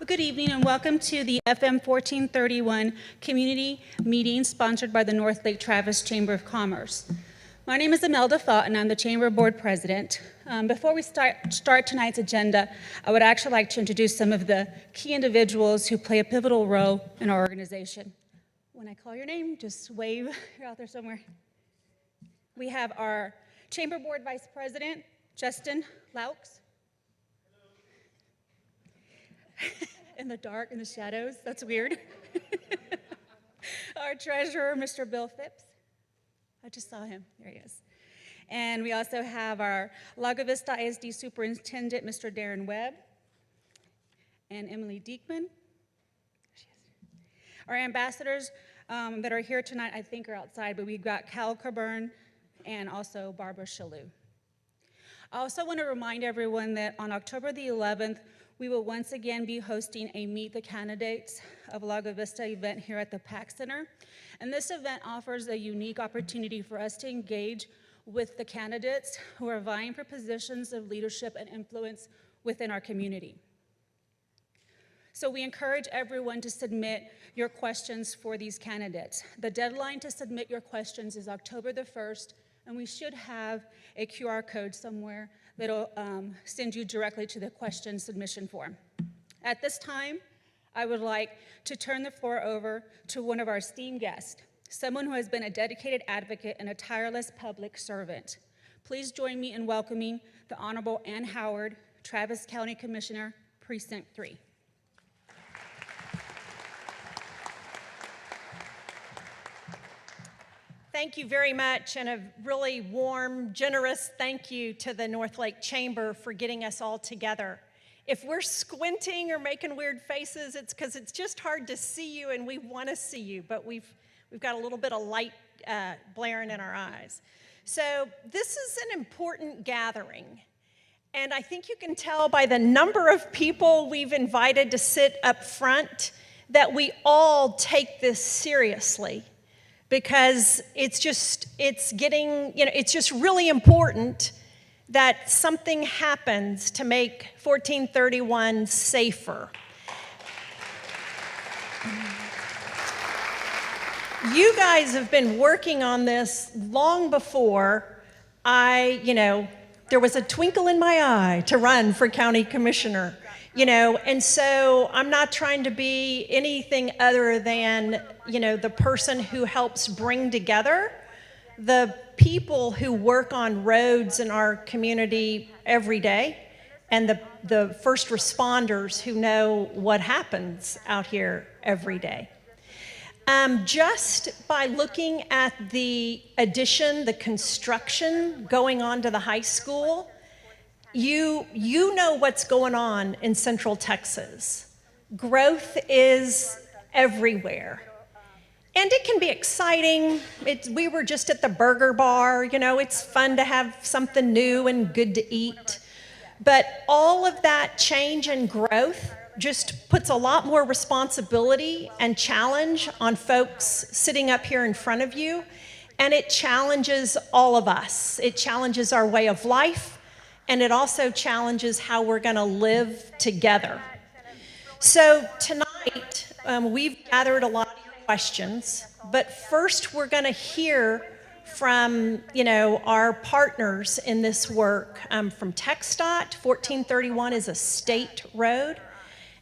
Good evening and welcome to the FM1431 Community Meeting sponsored by the North Lake Travis Chamber of Commerce. My name is Imelda Fott and I'm the Chamber Board President. Before we start tonight's agenda, I would actually like to introduce some of the key individuals who play a pivotal role in our organization. When I call your name, just wave. You're out there somewhere. We have our Chamber Board Vice President, Justin Laux. In the dark, in the shadows, that's weird. Our treasurer, Mr. Bill Phipps. I just saw him, there he is. And we also have our Lago Vista ISD Superintendent, Mr. Darren Webb, and Emily Diekman. Our ambassadors that are here tonight, I think are outside, but we've got Cal Coburn and also Barbara Shalou. I also want to remind everyone that on October the 11th, we will once again be hosting a Meet the Candidates of Lago Vista event here at the PAC Center. And this event offers a unique opportunity for us to engage with the candidates who are vying for positions of leadership and influence within our community. So we encourage everyone to submit your questions for these candidates. The deadline to submit your questions is October the 1st, and we should have a QR code somewhere that'll send you directly to the question submission form. At this time, I would like to turn the floor over to one of our esteemed guests, someone who has been a dedicated advocate and a tireless public servant. Please join me in welcoming the Honorable Ann Howard, Travis County Commissioner, Precinct 3. Thank you very much, and a really warm, generous thank you to the North Lake Chamber for getting us all together. If we're squinting or making weird faces, it's because it's just hard to see you, and we want to see you, but we've got a little bit of light blaring in our eyes. So this is an important gathering, and I think you can tell by the number of people we've invited to sit up front that we all take this seriously. Because it's just really important that something happens to make 1431 safer. You guys have been working on this long before there was a twinkle in my eye to run for county commissioner, and so I'm not trying to be anything other than, the person who helps bring together the people who work on roads in our community every day and the first responders who know what happens out here every day. Just by looking at the addition, the construction going on to the high school, you know what's going on in Central Texas. Growth is everywhere. And it can be exciting. We were just at the burger bar, it's fun to have something new and good to eat. But all of that change and growth just puts a lot more responsibility and challenge on folks sitting up here in front of you. And it challenges all of us. It challenges our way of life, and it also challenges how we're gonna live together. So tonight, we've gathered a lot of questions, but first we're gonna hear from our partners in this work. From TxDot, 1431 is a state road,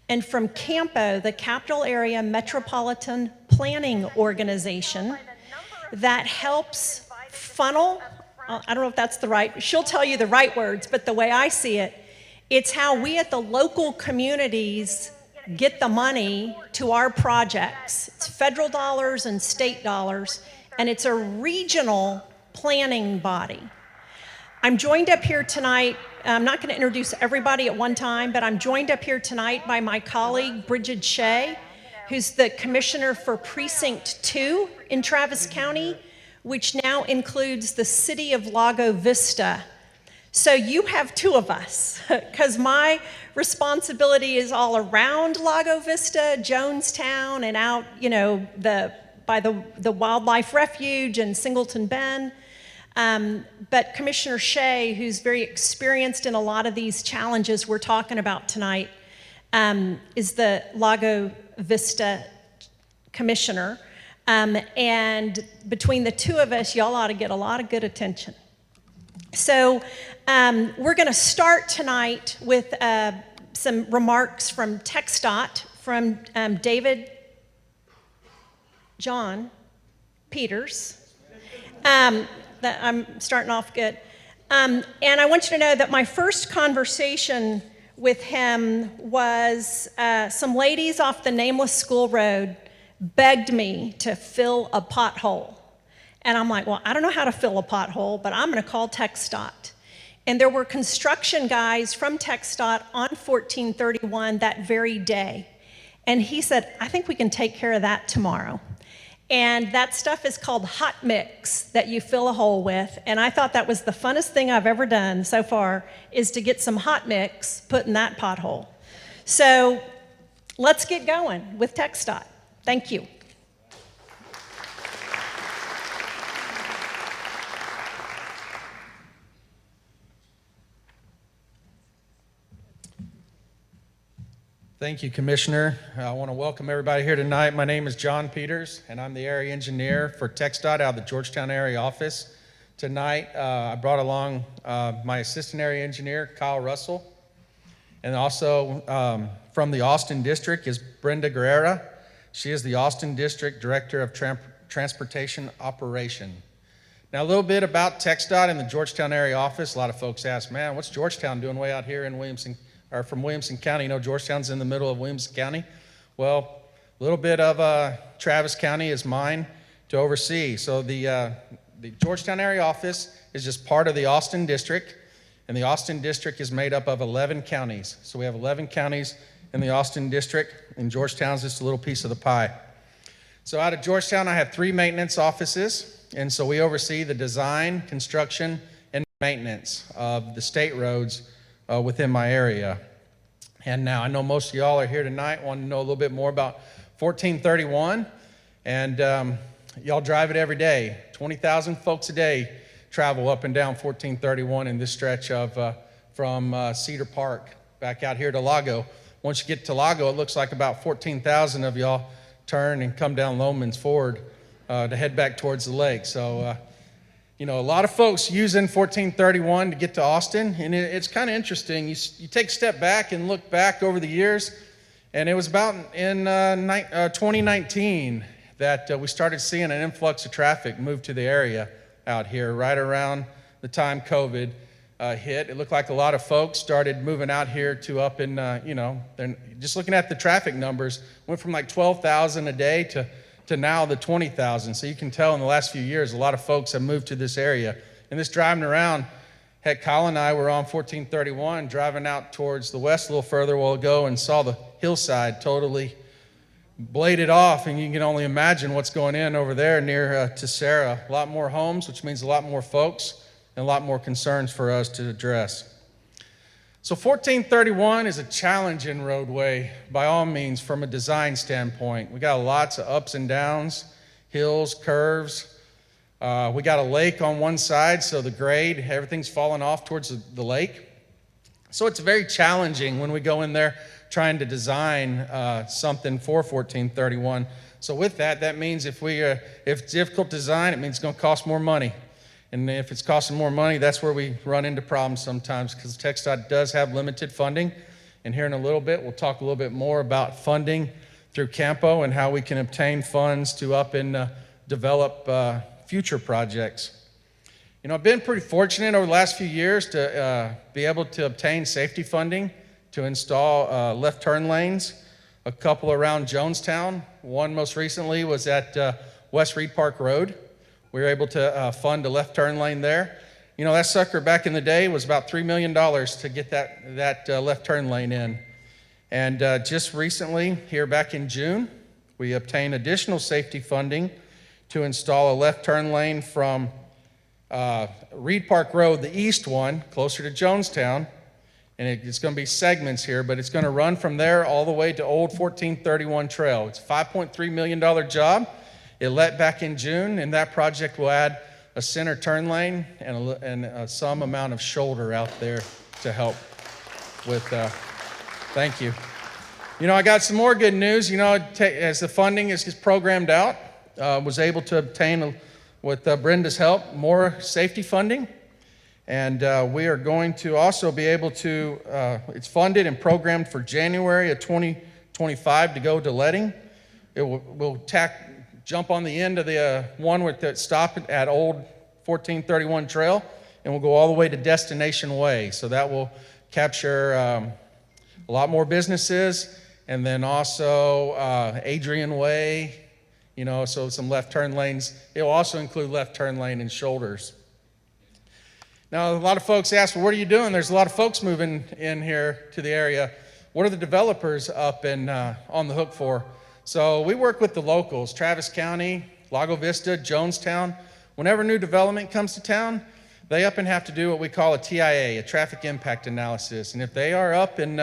and from CAMPO, the Capital Area Metropolitan Planning Organization, that helps funnel, I don't know if that's she'll tell you the right words, but the way I see it, it's how we at the local communities get the money to our projects. It's federal dollars and state dollars, and it's a regional planning body. I'm joined up here tonight, I'm not gonna introduce everybody at one time, but I'm joined up here tonight by my colleague, Brigid Shea, who's the Commissioner for Precinct 2 in Travis County, which now includes the city of Lago Vista. So you have two of us, because my responsibility is all around Lago Vista, Jonestown, and out, by the Wildlife Refuge and Singleton Bend. But Commissioner Shea, who's very experienced in a lot of these challenges we're talking about tonight, is the Lago Vista commissioner. And between the two of us, y'all ought to get a lot of good attention. So we're going to start tonight with some remarks from TxDot, from David John Peters. That I'm starting off good. And I want you to know that my first conversation with him was some ladies off the nameless school road begged me to fill a pothole. And I'm like, well, I don't know how to fill a pothole, but I'm going to call TxDot. And there were construction guys from TxDot on 1431 that very day. And he said, I think we can take care of that tomorrow. And that stuff is called hot mix that you fill a hole with. And I thought that was the funnest thing I've ever done so far, is to get some hot mix put in that pothole. So let's get going with TxDot. Thank you. Thank you, Commissioner. I want to welcome everybody here tonight. My name is John Peters, and I'm the area engineer for TxDot out of the Georgetown area office. Tonight, I brought along my assistant area engineer, Kyle Russell, and also from the Austin District is Brenda Guerrera. She is the Austin District Director of Transportation Operation. Now, a little bit about TxDot in the Georgetown area office. A lot of folks ask, man, what's Georgetown doing way out here in Williamson, or from Williamson County? You know, Georgetown's in the middle of Williamson County. Well, a little bit of Travis County is mine to oversee. So the Georgetown area office is just part of the Austin District, and the Austin District is made up of 11 counties. So we have 11 counties in the Austin District, and Georgetown's just a little piece of the pie. So out of Georgetown, I have 3 maintenance offices, and so we oversee the design, construction, and maintenance of the state roads within my area. And now I know most of y'all are here tonight, want to know a little bit more about 1431, and y'all drive it every day. 20,000 folks a day travel up and down 1431 in this stretch of from Cedar Park back out here to Lago. Once you get to Lago, it looks like about 14,000 of y'all turn and come down Loman's Ford to head back towards the lake. So, you know, a lot of folks using 1431 to get to Austin, and it's kind of interesting. You take a step back and look back over the years, and it was about in 2019 that we started seeing an influx of traffic move to the area out here right around the time COVID hit. It looked like a lot of folks started moving out here to up in, you know, just looking at the traffic numbers, went from like 12,000 a day to now the 20,000. So you can tell in the last few years, a lot of folks have moved to this area. And this driving around, heck, Kyle and I were on 1431 driving out towards the west a little further a while ago and saw the hillside totally bladed off, and you can only imagine what's going in over there near Tessera. A lot more homes, which means a lot more folks, and a lot more concerns for us to address. So 1431 is a challenging roadway by all means from a design standpoint. We got lots of ups and downs, hills, curves. We got a lake on one side, so the grade, everything's falling off towards the lake. So it's very challenging when we go in there trying to design something for 1431. So with that, that means if it's difficult to design, it means it's going to cost more money. And if it's costing more money, that's where we run into problems sometimes, because TxDot does have limited funding. And here in a little bit, we'll talk a little bit more about funding through CAMPO and how we can obtain funds to up and develop future projects. You know, I've been pretty fortunate over the last few years to be able to obtain safety funding to install left turn lanes, a couple around Jonestown. One most recently was at West Reed Park Road. We were able to fund a left turn lane there. You know, that sucker back in the day was about $3 million to get that left turn lane in. And just recently, here back in June, we obtained additional safety funding to install a left turn lane from Reed Park Road, the east one, closer to Jonestown. And it's going to be segments here, but it's going to run from there all the way to Old 1431 Trail. It's a $5.3 million job. It let back in June, and that project will add a center turn lane and some amount of shoulder out there to help with, thank you. I got some more good news. As the funding is programmed out, was able to obtain, with Brenda's help, more safety funding. And we are going to also be able to, it's funded and programmed for January of 2025 to go to letting. We'll jump on the end of the one with the stop at Old 1431 Trail, and we'll go all the way to Destination Way. So that will capture a lot more businesses, and then also Adrian Way, so some left turn lanes. It will also include left turn lane and shoulders. Now, a lot of folks ask, well, what are you doing? There's a lot of folks moving in here to the area. What are the developers up and on the hook for? So we work with the locals, Travis County, Lago Vista, Jonestown. Whenever new development comes to town, they up and have to do what we call a TIA, a traffic impact analysis. And if they are up and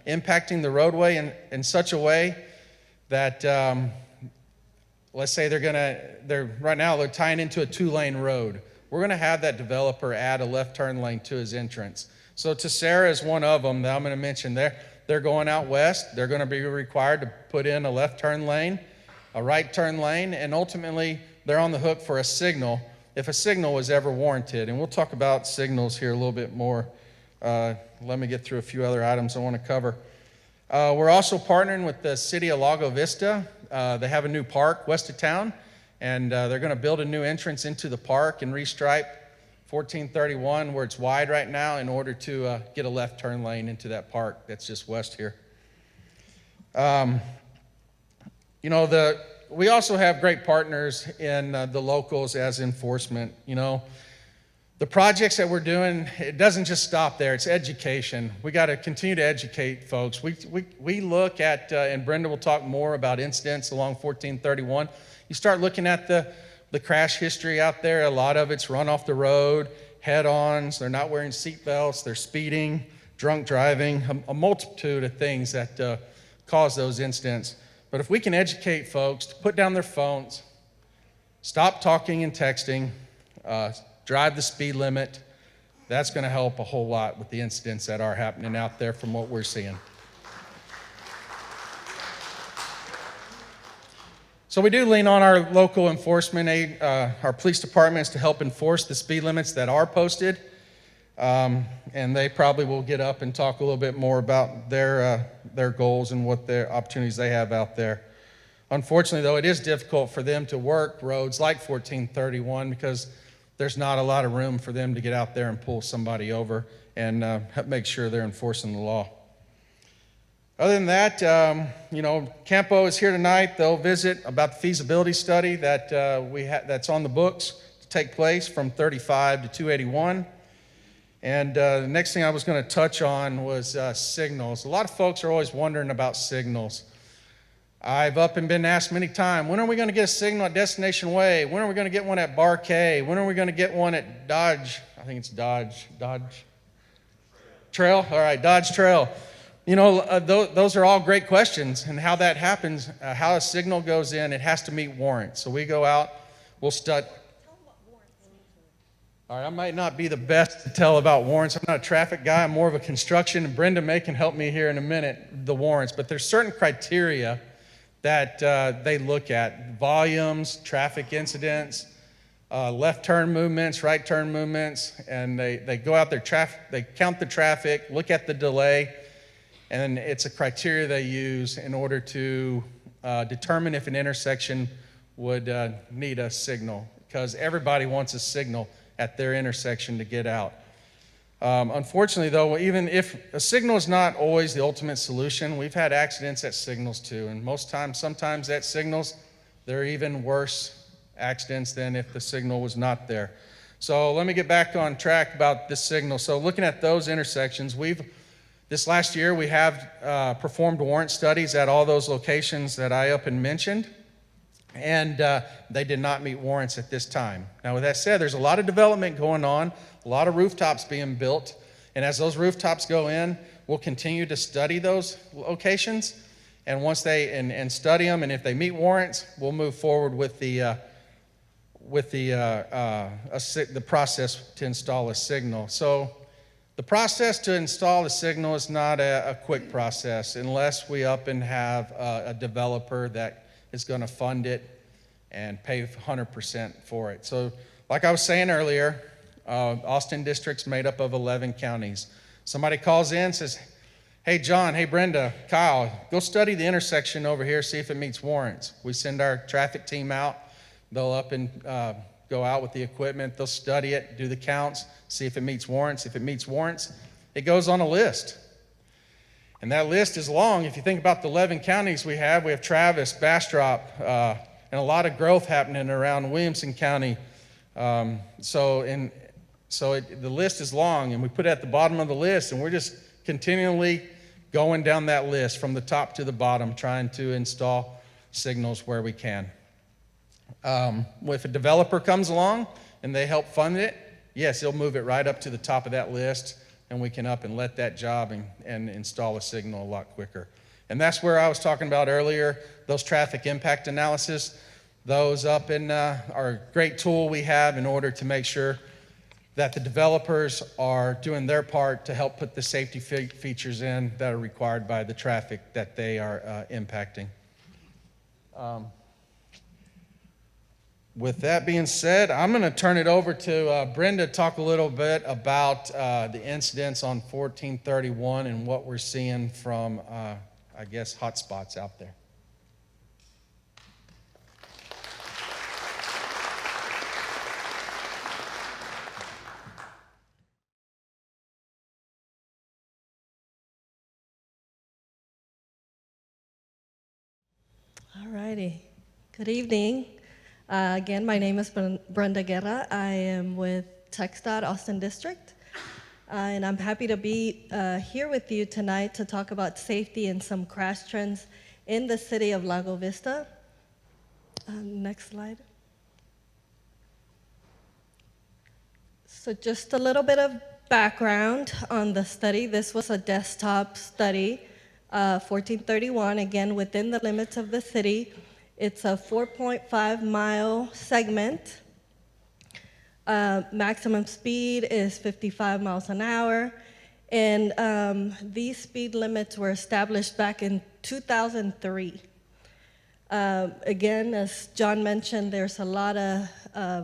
impacting the roadway in such a way that, let's say right now they're tying into a 2-lane road, we're going to have that developer add a left turn lane to his entrance. So Tessera is one of them that I'm going to mention there. They're going out west. They're going to be required to put in a left turn lane, a right turn lane, and ultimately they're on the hook for a signal if a signal was ever warranted. And we'll talk about signals here a little bit more. Let me get through a few other items I want to cover. We're also partnering with the city of Lago Vista. They have a new park west of town, and they're going to build a new entrance into the park and restripe 1431 where it's wide right now in order to get a left turn lane into that park that's just west here. We also have great partners in the locals as enforcement. The projects that we're doing, it doesn't just stop there. It's education. We got to continue to educate folks. We look at, and Brenda will talk more about incidents along 1431. You start looking at the crash history out there. A lot of it's run off the road, head-ons. They're not wearing seat belts. They're speeding, drunk driving, a multitude of things that cause those incidents. But if we can educate folks to put down their phones, stop talking and texting, drive the speed limit, that's going to help a whole lot with the incidents that are happening out there from what we're seeing. So we do lean on our local enforcement aid, our police departments to help enforce the speed limits that are posted. And they probably will get up and talk a little bit more about their goals and what their opportunities they have out there. Unfortunately, though, it is difficult for them to work roads like 1431 because there's not a lot of room for them to get out there and pull somebody over and make sure they're enforcing the law. Other than that, CAMPO is here tonight. They'll visit about the feasibility study that that's on the books to take place from 35 to 281. And the next thing I was going to touch on was signals. A lot of folks are always wondering about signals. I've up and been asked many times, when are we going to get a signal at Destination Way? When are we going to get one at Bar K? When are we going to get one at Dodge? I think it's Dodge Trail? All right, Dodge Trail. Those are all great questions, and how that happens, how a signal goes in, it has to meet warrants. So we go out, we'll study. All right, I might not be the best to tell about warrants. I'm not a traffic guy. I'm more of a construction, and Brenda May can help me here in a minute, the warrants. But there's certain criteria that they look at: volumes, traffic incidents, left turn movements, right turn movements, and they go out there, they count the traffic, look at the delay, and it's a criteria they use in order to determine if an intersection would need a signal, because everybody wants a signal at their intersection to get out. Unfortunately, though, even if a signal is not always the ultimate solution, we've had accidents at signals too, and sometimes at signals, they're even worse accidents than if the signal was not there. So let me get back on track about this signal. So looking at those intersections, this last year we have performed warrant studies at all those locations that I up and mentioned, and they did not meet warrants at this time. Now, with that said, there's a lot of development going on, a lot of rooftops being built, and as those rooftops go in, we'll continue to study those locations, and once and study them, and if they meet warrants, we'll move forward with the process to install a signal. So The process to install the signal is not a quick process unless we up and have a developer that is going to fund it and pay 100% for it. So like I was saying earlier, Austin District's made up of 11 counties. Somebody calls in and says, hey John, hey Brenda, Kyle, go study the intersection over here, see if it meets warrants. We send our traffic team out. They'll up and go out with the equipment. They'll study it, do the counts, see if it meets warrants. If it meets warrants, it goes on a list. And that list is long. If you think about the 11 counties we have Travis, Bastrop, and a lot of growth happening around Williamson County. So the list is long, and we put it at the bottom of the list, and we're just continually going down that list from the top to the bottom, trying to install signals where we can. If a developer comes along and they help fund it, yes, they'll move it right up to the top of that list, and we can up and let that job and install a signal a lot quicker. And that's where I was talking about earlier, those traffic impact analysis. Those up in are a great tool we have in order to make sure that the developers are doing their part to help put the safety features in that are required by the traffic that they are impacting. With that being said, I'm going to turn it over to Brenda to talk a little bit about the incidents on 1431 and what we're seeing from, I guess, hot spots out there. All righty. Good evening. Again, my name is Brenda Guerra. I am with TxDot Austin District, and I'm happy to be here with you tonight to talk about safety and some crash trends in the city of Lago Vista. Next slide. So just a little bit of background on the study. This was a desktop study, 1431, again, within the limits of the city. It's a 4.5-mile segment. Maximum speed is 55 miles an hour. And these speed limits were established back in 2003. Again, as John mentioned, there's a lot of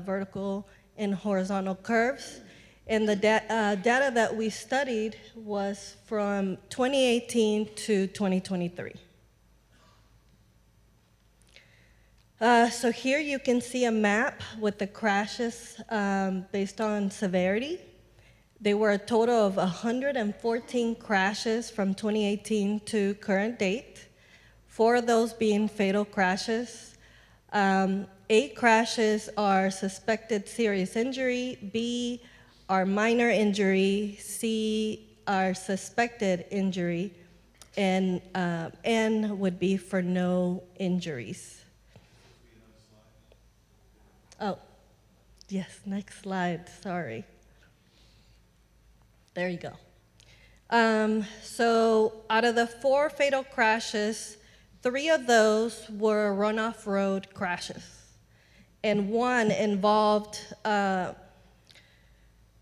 vertical and horizontal curves. And the data that we studied was from 2018 to 2023. So here you can see a map with the crashes based on severity. There were a total of 114 crashes from 2018 to current date, 4 of those being fatal crashes. 8 crashes are suspected serious injury, B are minor injury, C are suspected injury, and N would be for no injuries. Oh, yes, next slide, sorry. There you go. So out of the 4 fatal crashes, 3 of those were runoff road crashes, and 1 involved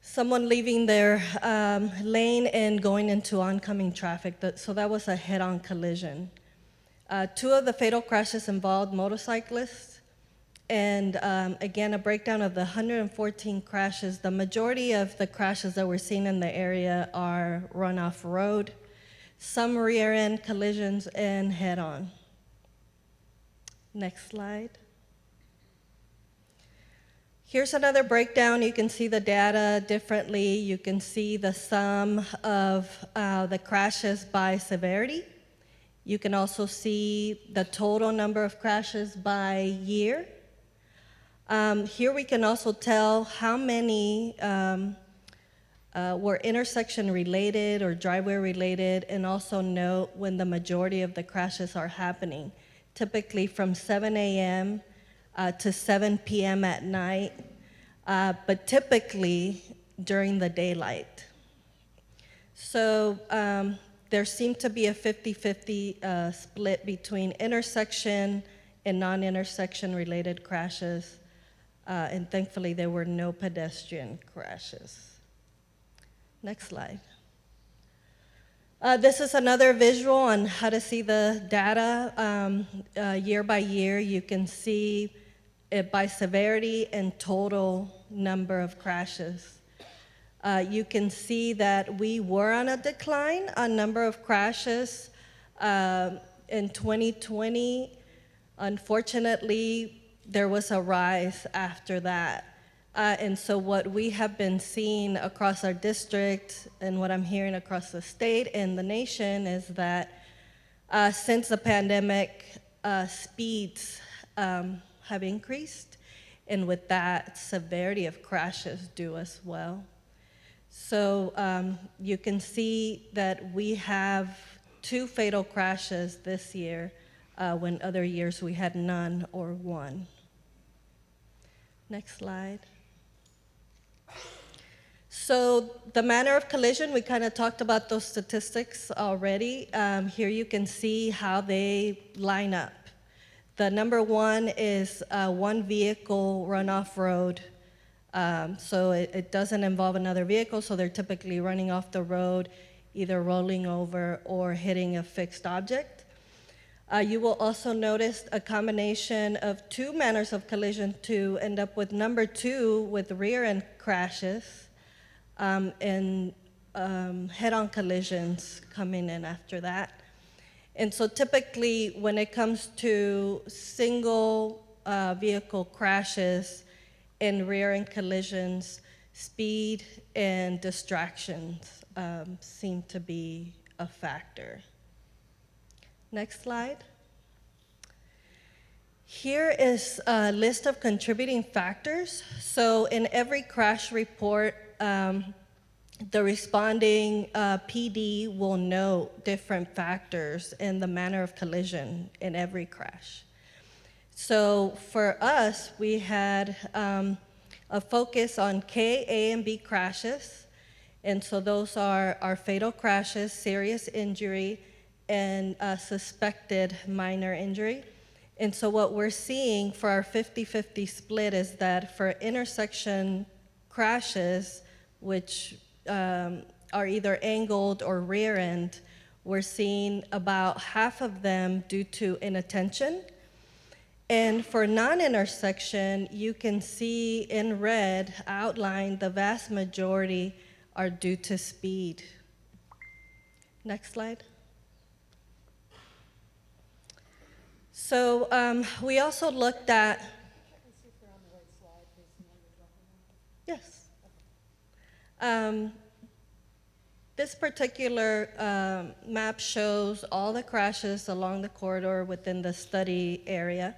someone leaving their lane and going into oncoming traffic. So that was a head-on collision. 2 of the fatal crashes involved motorcyclists. And again, a breakdown of the 114 crashes. The majority of the crashes that we're seeing in the area are run-off road, some rear-end collisions, and head-on. Next slide. Here's another breakdown. You can see the data differently. You can see the sum of the crashes by severity. You can also see the total number of crashes by year. Here we can also tell how many were intersection related or driveway related, and also note when the majority of the crashes are happening, typically from 7 a.m. To 7 p.m. at night, but typically during the daylight. So there seemed to be a 50-50 split between intersection and non-intersection related crashes. And thankfully, there were no pedestrian crashes. Next slide. This is another visual on how to see the data year by year. You can see it by severity and total number of crashes. You can see that we were on a decline on number of crashes in 2020. Unfortunately, there was a rise after that. And so what we have been seeing across our district and what I'm hearing across the state and the nation is that since the pandemic, speeds have increased, and with that, severity of crashes do as well. So you can see that we have 2 fatal crashes this year when other years we had none or 1. Next slide. So the manner of collision, we kind of talked about those statistics already. Here you can see how they line up. The number 1 is one vehicle run off road. So it doesn't involve another vehicle, so they're typically running off the road, either rolling over or hitting a fixed object. You will also notice a combination of 2 manners of collision to end up with number 2 with rear end crashes. And head-on collisions coming in after that. And so typically when it comes to single vehicle crashes and rear-end collisions, speed and distractions seem to be a factor. Next slide. Here is a list of contributing factors. So in every crash report, the responding PD will note different factors in the manner of collision in every crash. So for us, we had a focus on K, A, and B crashes. And so those are our fatal crashes, serious injury, and suspected minor injury. And so what we're seeing for our 50-50 split is that for intersection crashes, which are either angled or rear end, we're seeing about half of them due to inattention. And for non-intersection, you can see in red outlined the vast majority are due to speed. Next slide. So we also looked at, yes. This particular map shows all the crashes along the corridor within the study area.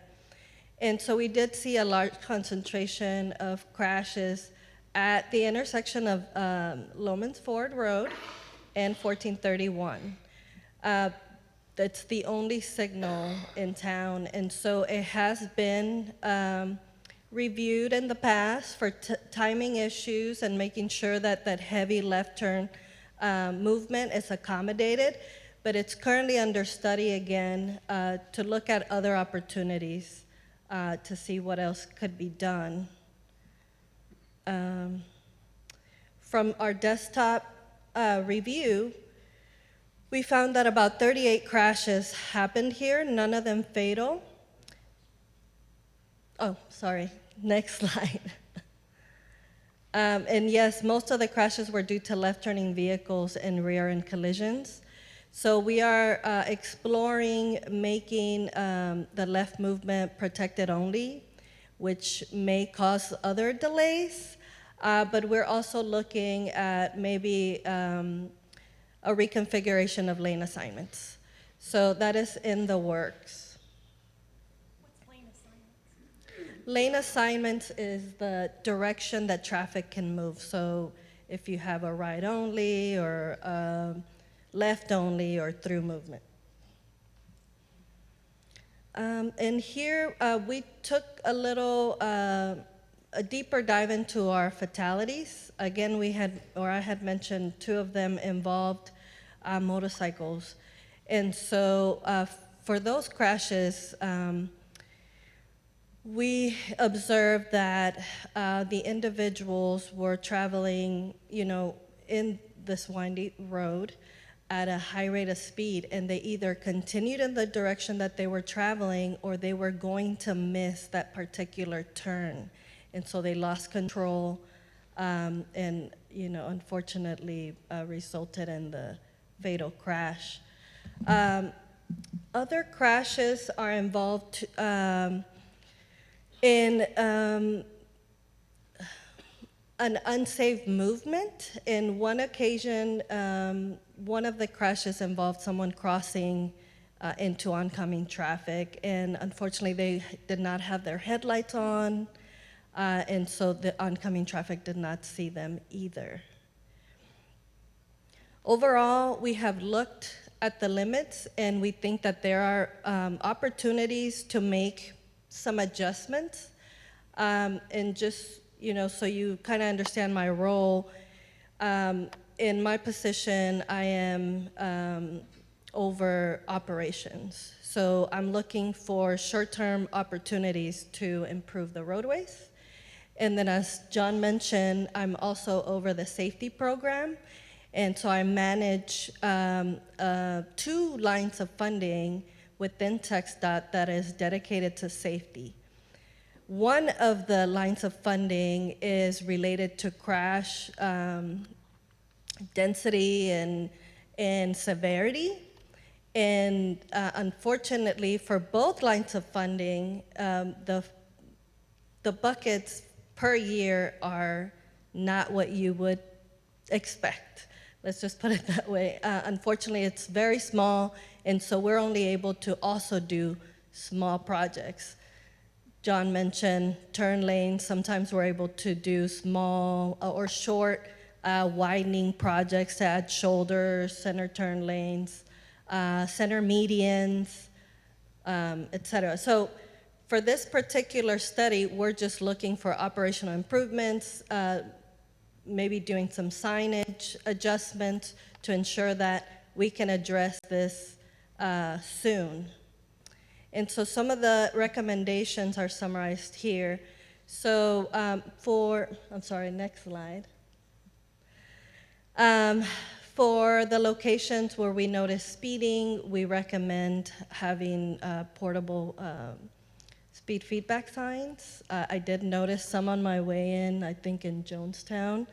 And so we did see a large concentration of crashes at the intersection of Lomans Ford Road and 1431. That's the only signal in town, and so it has been reviewed in the past for timing issues and making sure that that heavy left turn movement is accommodated, but it's currently under study again to look at other opportunities to see what else could be done. From our desktop review, we found that about 38 crashes happened here, none of them fatal. Oh, sorry, next slide. And yes, most of the crashes were due to left-turning vehicles and rear-end collisions. So we are exploring making the left movement protected only, which may cause other delays, but we're also looking at maybe a reconfiguration of lane assignments. So that is in the works. What's lane assignments? Lane assignments is the direction that traffic can move. So if you have a right only or left only or through movement. And here we took a little, a deeper dive into our fatalities. Again, I had mentioned 2 of them involved motorcycles. And so for those crashes, we observed that the individuals were traveling, in this windy road at a high rate of speed, and they either continued in the direction that they were traveling or they were going to miss that particular turn. And so they lost control, and unfortunately resulted in the fatal crash. Other crashes are involved in an unsafe movement. In one occasion, one of the crashes involved someone crossing into oncoming traffic, and unfortunately they did not have their headlights on, and so the oncoming traffic did not see them either. Overall, we have looked at the limits, and we think that there are opportunities to make some adjustments. And just, so you kind of understand my role, in my position, I am over operations. So I'm looking for short-term opportunities to improve the roadways. And then as John mentioned, I'm also over the safety program. And so I manage 2 lines of funding within TxDot that is dedicated to safety. One of the lines of funding is related to crash density and severity. And unfortunately, for both lines of funding, the buckets per year are not what you would expect. Let's just put it that way. Unfortunately, it's very small, and so we're only able to also do small projects. John mentioned turn lanes. Sometimes we're able to do small or short widening projects to add shoulders, center turn lanes, center medians, et cetera. So for this particular study, we're just looking for operational improvements, maybe doing some signage adjustments to ensure that we can address this soon. And so some of the recommendations are summarized here. So next slide. For the locations where we notice speeding, we recommend having portable speed feedback signs. I did notice some on my way in, I think in Jonestown.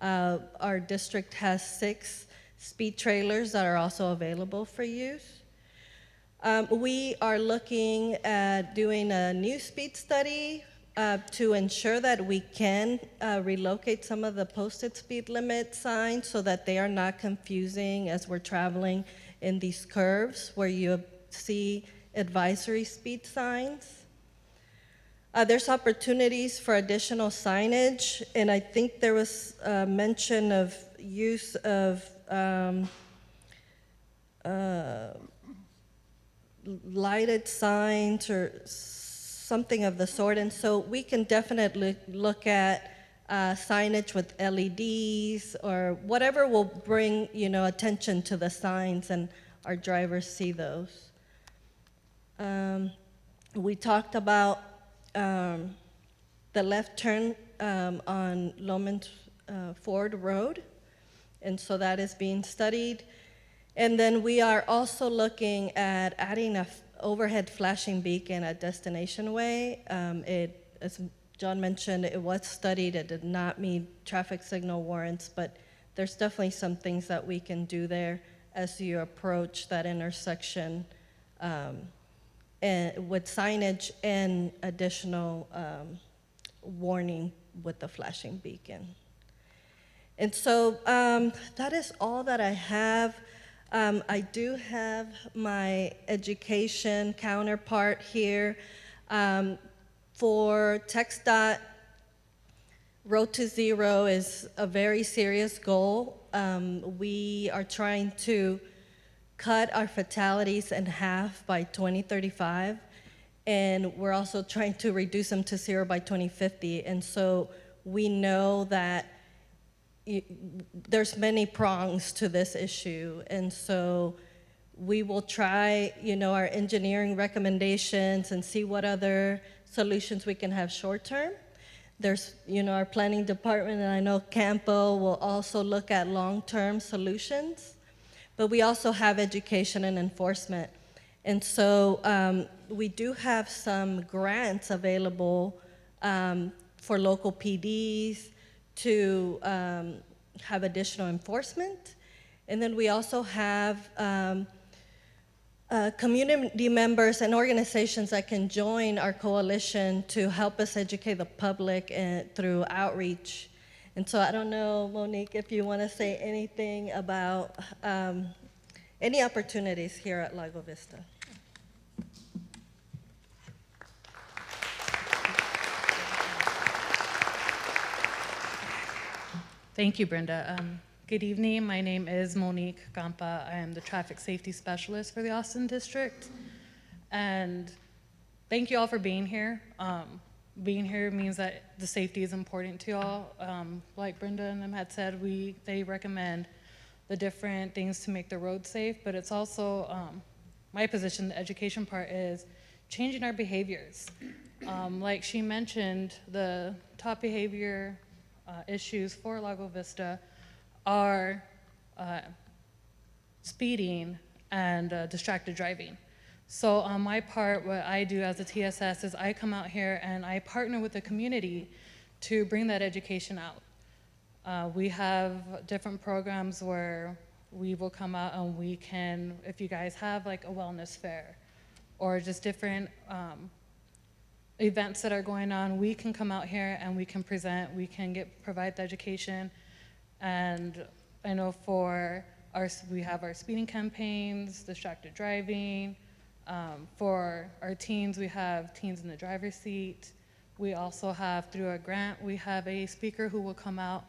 Our district has 6 speed trailers that are also available for use. We are looking at doing a new speed study to ensure that we can relocate some of the posted speed limit signs so that they are not confusing as we're traveling in these curves where you see advisory speed signs. There's opportunities for additional signage, and I think there was mention of use of lighted signs or something of the sort, and so we can definitely look at signage with LEDs or whatever will bring attention to the signs and our drivers see those. We talked about the left turn on Lomans Ford Road, and so that is being studied. And then we are also looking at adding an overhead flashing beacon at Destination Way. As John mentioned, it was studied. It did not meet traffic signal warrants, but there's definitely some things that we can do there as you approach that intersection and with signage and additional warning with the flashing beacon. And so that is all that I have. I do have my education counterpart here. For TxDot, Road to Zero is a very serious goal. We are trying to cut our fatalities in half by 2035, and we're also trying to reduce them to 0 by 2050. And so we know that there's many prongs to this issue, and so we will try, our engineering recommendations and see what other solutions we can have short term. There's, our planning department, and I know CAMPO will also look at long-term solutions, but we also have education and enforcement. And so we do have some grants available for local PDs to have additional enforcement. And then we also have community members and organizations that can join our coalition to help us educate the public through outreach. And so I don't know, Monique, if you want to say anything about any opportunities here at Lago Vista. Thank you, Brenda. Good evening. My name is Monique Gampa. I am the Traffic Safety Specialist for the Austin District. And thank you all for being here. Being here means that the safety is important to y'all. Like Brenda and them had said, they recommend the different things to make the road safe, but it's also, my position, the education part, is changing our behaviors. Like she mentioned, the top behavior issues for Lago Vista are speeding and distracted driving. So on my part, what I do as a TSS is I come out here and I partner with the community to bring that education out. We have different programs where we will come out and we can, if you guys have like a wellness fair or just different events that are going on, we can come out here and we can present, we can provide the education. And I know we have our speeding campaigns, distracted driving. For our teens, we have teens in the driver's seat. We also have, through a grant, we have a speaker who will come out,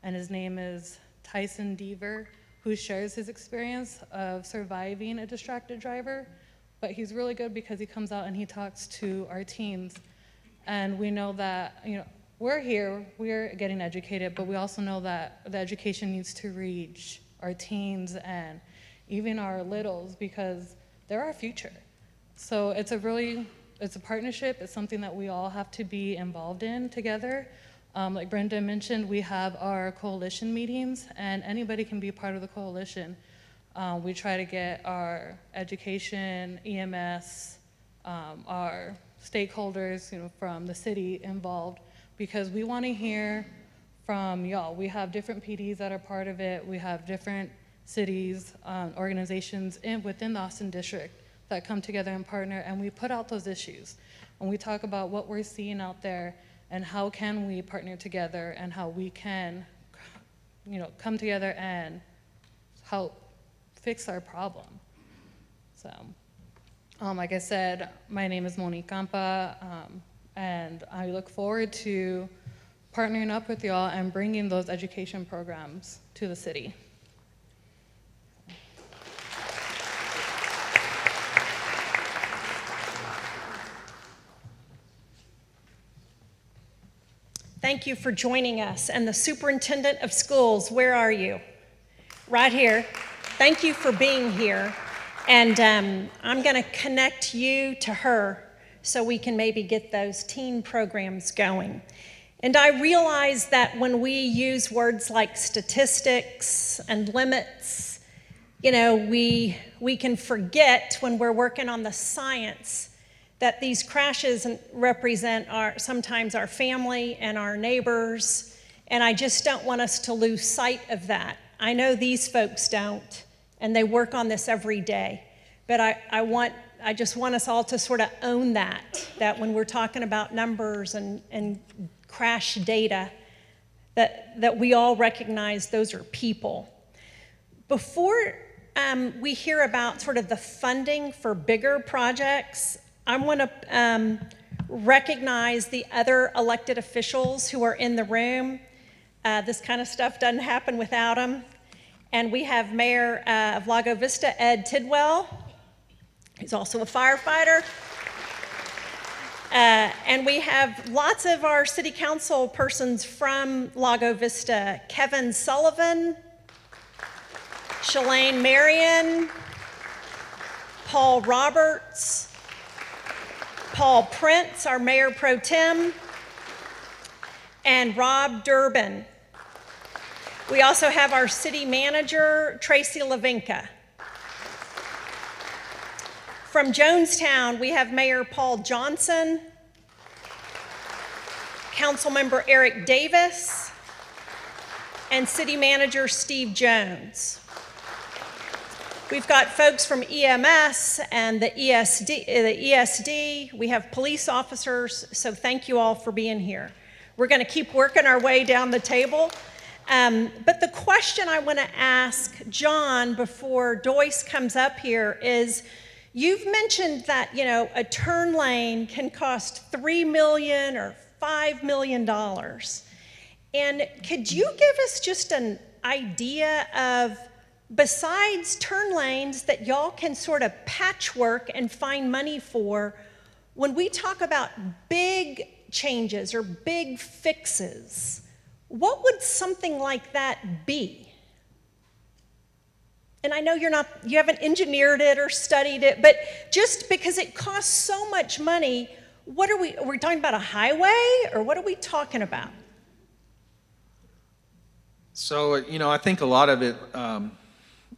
and his name is Tyson Deaver, who shares his experience of surviving a distracted driver. But he's really good because he comes out and he talks to our teens. And we know that, we're here, we're getting educated, but we also know that the education needs to reach our teens and even our littles because they're our future. So it's a partnership. It's something that we all have to be involved in together. Like Brenda mentioned, we have our coalition meetings and anybody can be a part of the coalition. We try to get our education, EMS, our stakeholders, from the city involved because we want to hear from y'all. We have different PDs that are part of it. We have different cities, organizations within the Austin District that come together and partner, and we put out those issues. And we talk about what we're seeing out there and how can we partner together and how we can, come together and help fix our problem. So, like I said, my name is Monique Gampa, and I look forward to partnering up with y'all and bringing those education programs to the city. Thank you for joining us. And the superintendent of schools, where are you? Right here. Thank you for being here. And I'm going to connect you to her so we can maybe get those teen programs going. And I realize that when we use words like statistics and limits, we can forget when we're working on the science that these crashes represent sometimes our family and our neighbors, and I just don't want us to lose sight of that. I know these folks don't, and they work on this every day, but I just want us all to sort of own that when we're talking about numbers and crash data, that we all recognize those are people. Before we hear about sort of the funding for bigger projects, I want to recognize the other elected officials who are in the room. This kind of stuff doesn't happen without them. And we have Mayor of Lago Vista, Ed Tidwell, who's also a firefighter. And we have lots of our city council persons from Lago Vista: Kevin Sullivan, Shalane Marion, Paul Roberts, Paul Prince, our Mayor Pro Tem, and Rob Durbin. We also have our city manager, Tracy Lavinka. From Jonestown, we have Mayor Paul Johnson, Councilmember Eric Davis, and City Manager Steve Jones. We've got folks from EMS and the ESD. We have police officers, so thank you all for being here. We're going to keep working our way down the table. But the question I want to ask John before Joyce comes up here is, you've mentioned that, a turn lane can cost $3 million or $5 million. And could you give us just an idea of, besides turn lanes that y'all can sort of patchwork and find money for, when we talk about big changes or big fixes, what would something like that be? And I know you haven't engineered it or studied it, but just because it costs so much money, are we talking about a highway, or what are we talking about? So, I think a lot of it,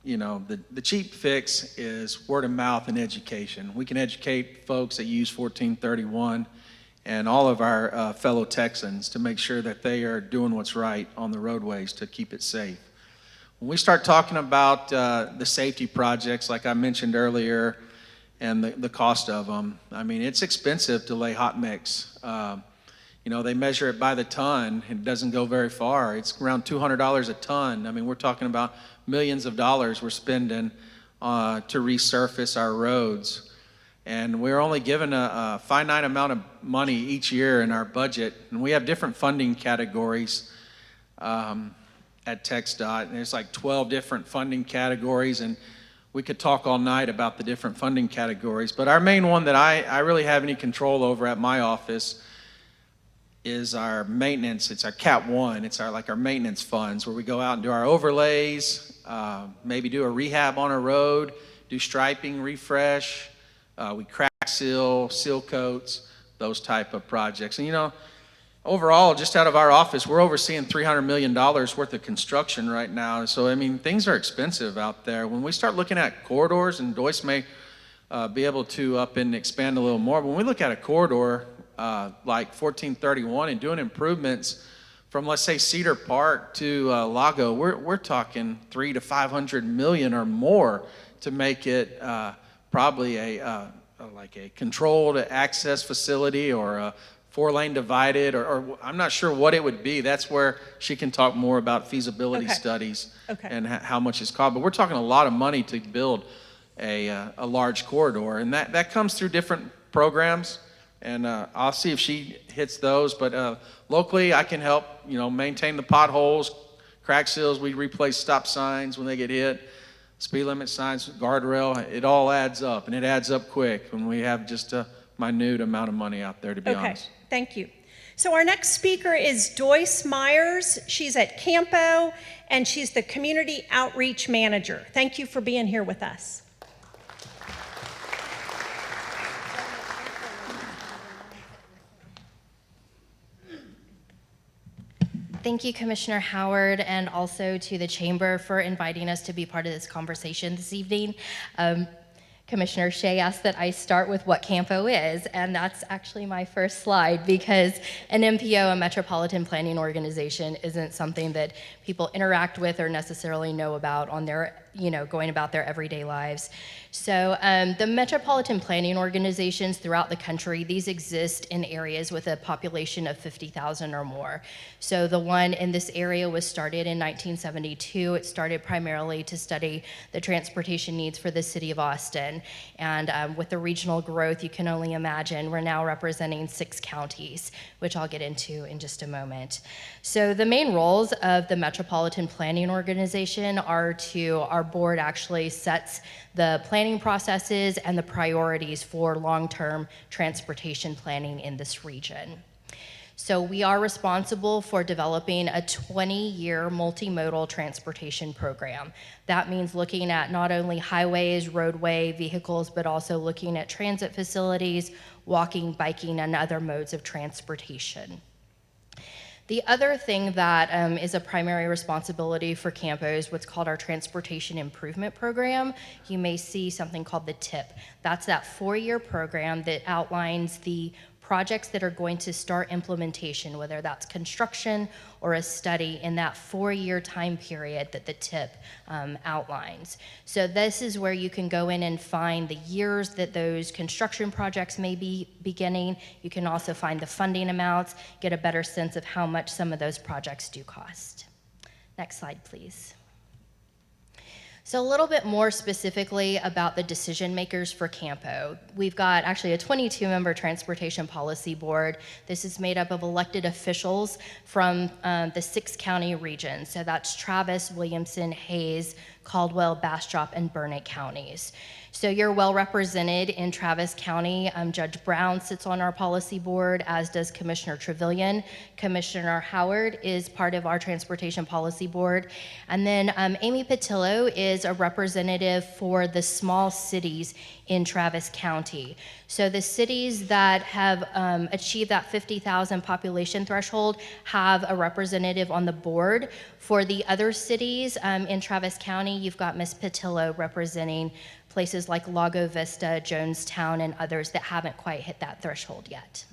the cheap fix is word of mouth and education. We can educate folks that use 1431 and all of our fellow Texans to make sure that they are doing what's right on the roadways to keep it safe. When we start talking about the safety projects, like I mentioned earlier, and the cost of them, it's expensive to lay hot mix. They measure it by the ton. It doesn't go very far. It's around $200 a ton. We're talking about millions of dollars we're spending to resurface our roads. And we're only given a finite amount of money each year in our budget. And we have different funding categories at TxDot. And there's like 12 different funding categories. And we could talk all night about the different funding categories. But our main one that I really have any control over at my office is our maintenance. It's our Cap 1. It's our maintenance funds, where we go out and do our overlays, maybe do a rehab on a road, do striping, refresh, we crack seal coats, those type of projects. And overall, just out of our office, we're overseeing $300 million worth of construction right now. So, things are expensive out there. When we start looking at corridors, and Joyce may be able to up and expand a little more, but when we look at a corridor like 1431 and doing improvements from, let's say, Cedar Park to Lago, we're talking $300 to $500 million or more to make it probably a controlled access facility, or a 4-lane divided, or I'm not sure what it would be. That's where she can talk more about feasibility studies and how much it's cost. But we're talking a lot of money to build a large corridor, and that comes through different programs. And I'll see if she hits those. But locally, I can help, maintain the potholes, crack seals. We replace stop signs when they get hit, speed limit signs, guardrail. It all adds up, and it adds up quick when we have just a minute amount of money out there, to be honest. Thank you. So our next speaker is Joyce Myers. She's at CAMPO, and she's the Community Outreach Manager. Thank you for being here with us. Thank you, Commissioner Howard, and also to the Chamber for inviting us to be part of this conversation this evening. Commissioner Shea asked that I start with what CAMPO is, and that's actually my first slide, because an MPO, a Metropolitan Planning Organization, isn't something that people interact with or necessarily know about on their, going about their everyday lives. So the Metropolitan Planning Organizations throughout the country, these exist in areas with a population of 50,000 or more. So the one in this area was started in 1972. It started primarily to study the transportation needs for the city of Austin. And with the regional growth, you can only imagine, we're now representing 6 counties, which I'll get into in just a moment. So the main roles of the Metropolitan Planning Organization are our board actually sets the planning processes and the priorities for long-term transportation planning in this region. So we are responsible for developing a 20-year multimodal transportation program. That means looking at not only highways, roadway, vehicles, but also looking at transit facilities, walking, biking, and other modes of transportation. The other thing that is a primary responsibility for CAMPO is what's called our Transportation Improvement Program. You may see something called the TIP. That's that 4-year program that outlines the projects that are going to start implementation, whether that's construction or a study in that 4-year time period that the TIP outlines. So this is where you can go in and find the years that those construction projects may be beginning. You can also find the funding amounts, get a better sense of how much some of those projects do cost. Next slide, please. So a little bit more specifically about the decision makers for CAMPO. We've got actually a 22-member transportation policy board. This is made up of elected officials from the 6 county regions. So that's Travis, Williamson, Hayes, Caldwell, Bastrop, and Burnett counties. So you're well represented in Travis County. Judge Brown sits on our policy board, as does Commissioner Trevelyan. Commissioner Howard is part of our transportation policy board. And then Amy Patillo is a representative for the small cities in Travis County. So the cities that have achieved that 50,000 population threshold have a representative on the board. For the other cities in Travis County, you've got Ms. Patillo representing places like Lago, Vista, Jonestown, and others that haven't quite hit that threshold yet.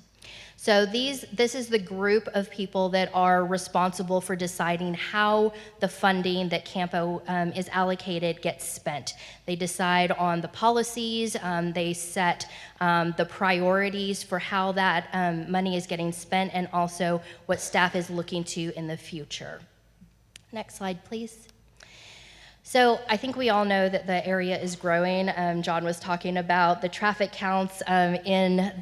So this is the group of people that are responsible for deciding how the funding that CAMPO is allocated gets spent. They decide on the policies, they set the priorities for how that money is getting spent, and also what staff is looking to in the future. Next slide, please. So I think we all know that the area is growing. John was talking about the traffic counts in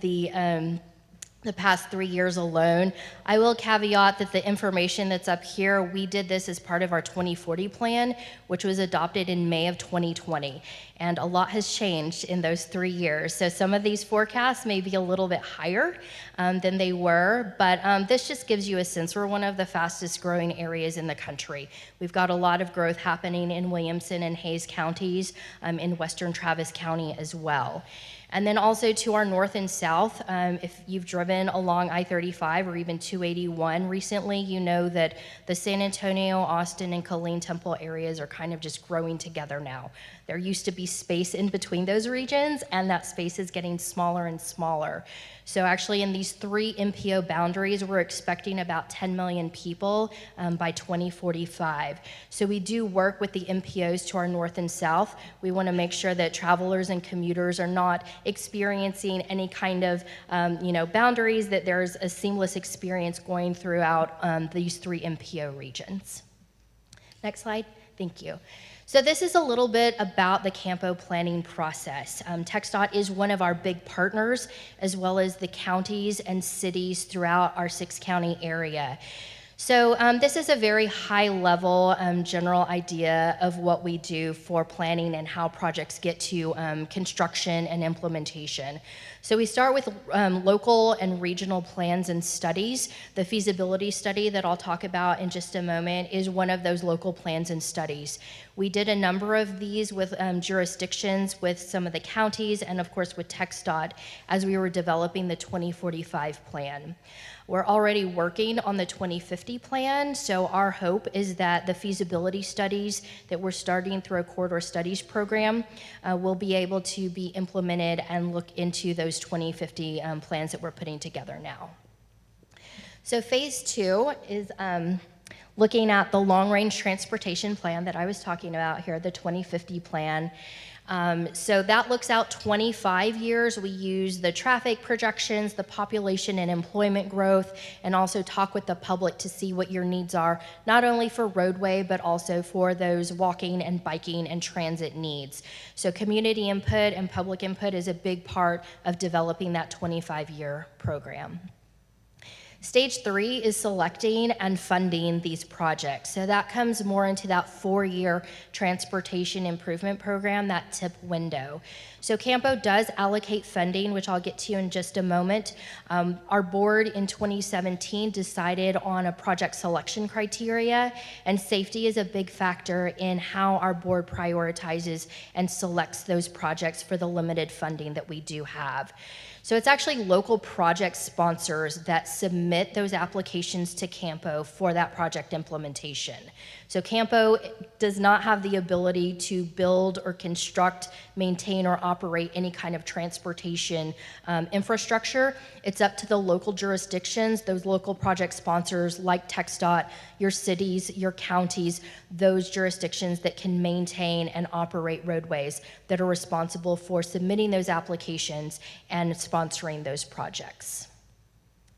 the past 3 years alone. I will caveat that the information that's up here, we did this as part of our 2040 plan, which was adopted in May of 2020. And a lot has changed in those 3 years. So some of these forecasts may be a little bit higher than they were, but this just gives you a sense. We're one of the fastest growing areas in the country. We've got a lot of growth happening in Williamson and Hayes counties, in western Travis County as well. And then also to our north and south, if you've driven along I-35 or even 281 recently, you know that the San Antonio, Austin, and Killeen Temple areas are kind of just growing together now. There used to be space in between those regions, and that space is getting smaller and smaller. So actually in these 3 MPO boundaries, we're expecting about 10 million people by 2045. So we do work with the MPOs to our north and south. We want to make sure that travelers and commuters are not experiencing any kind of boundaries, that there's a seamless experience going throughout these 3 MPO regions. Next slide. Thank you. So this is a little bit about the CAMPO planning process. TxDot is one of our big partners, as well as the counties and cities throughout our 6-county area. So this is a very high-level general idea of what we do for planning and how projects get to construction and implementation. So we start with local and regional plans and studies. The feasibility study that I'll talk about in just a moment is one of those local plans and studies. We did a number of these with jurisdictions, with some of the counties, and of course with TxDot as we were developing the 2045 plan. We're already working on the 2050 plan, so our hope is that the feasibility studies that we're starting through a corridor studies program will be able to be implemented and look into those 2050 plans that we're putting together now. So phase 2 is looking at the long-range transportation plan that I was talking about here, the 2050 plan. So that looks out 25 years. We use the traffic projections, the population and employment growth, and also talk with the public to see what your needs are, not only for roadway, but also for those walking and biking and transit needs. So community input and public input is a big part of developing that 25-year program. Stage 3 is selecting and funding these projects. So that comes more into that 4-year transportation improvement program, that TIP window. So CAMPO does allocate funding, which I'll get to in just a moment. Our board in 2017 decided on a project selection criteria, and safety is a big factor in how our board prioritizes and selects those projects for the limited funding that we do have. So it's actually local project sponsors that submit those applications to CAMPO for that project implementation. So CAMPO does not have the ability to build or construct, maintain, or operate any kind of transportation infrastructure. It's up to the local jurisdictions, those local project sponsors like TxDot, your cities, your counties, those jurisdictions that can maintain and operate roadways that are responsible for submitting those applications and sponsoring those projects.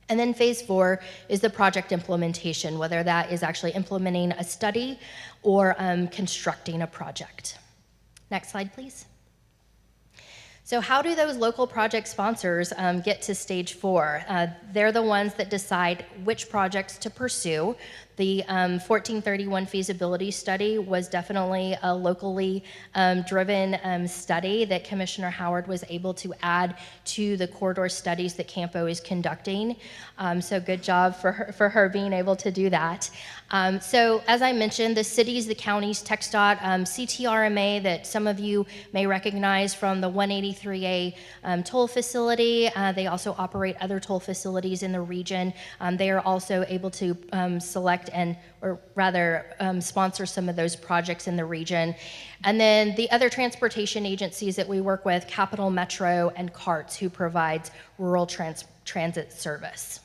And then phase 4 is the project implementation, whether that is actually implementing a study or constructing a project. Next slide, please. So how do those local project sponsors get to stage 4? They're the ones that decide which projects to pursue. The 1431 feasibility study was definitely a locally driven study that Commissioner Howard was able to add to the corridor studies that CAMPO is conducting. So good job for her being able to do that. So as I mentioned, the cities, the counties, TxDot, CTRMA that some of you may recognize from the 183A toll facility. They also operate other toll facilities in the region. They are also able to select sponsor some of those projects in the region. And then the other transportation agencies that we work with, Capital Metro and CARTS, who provides rural transit service.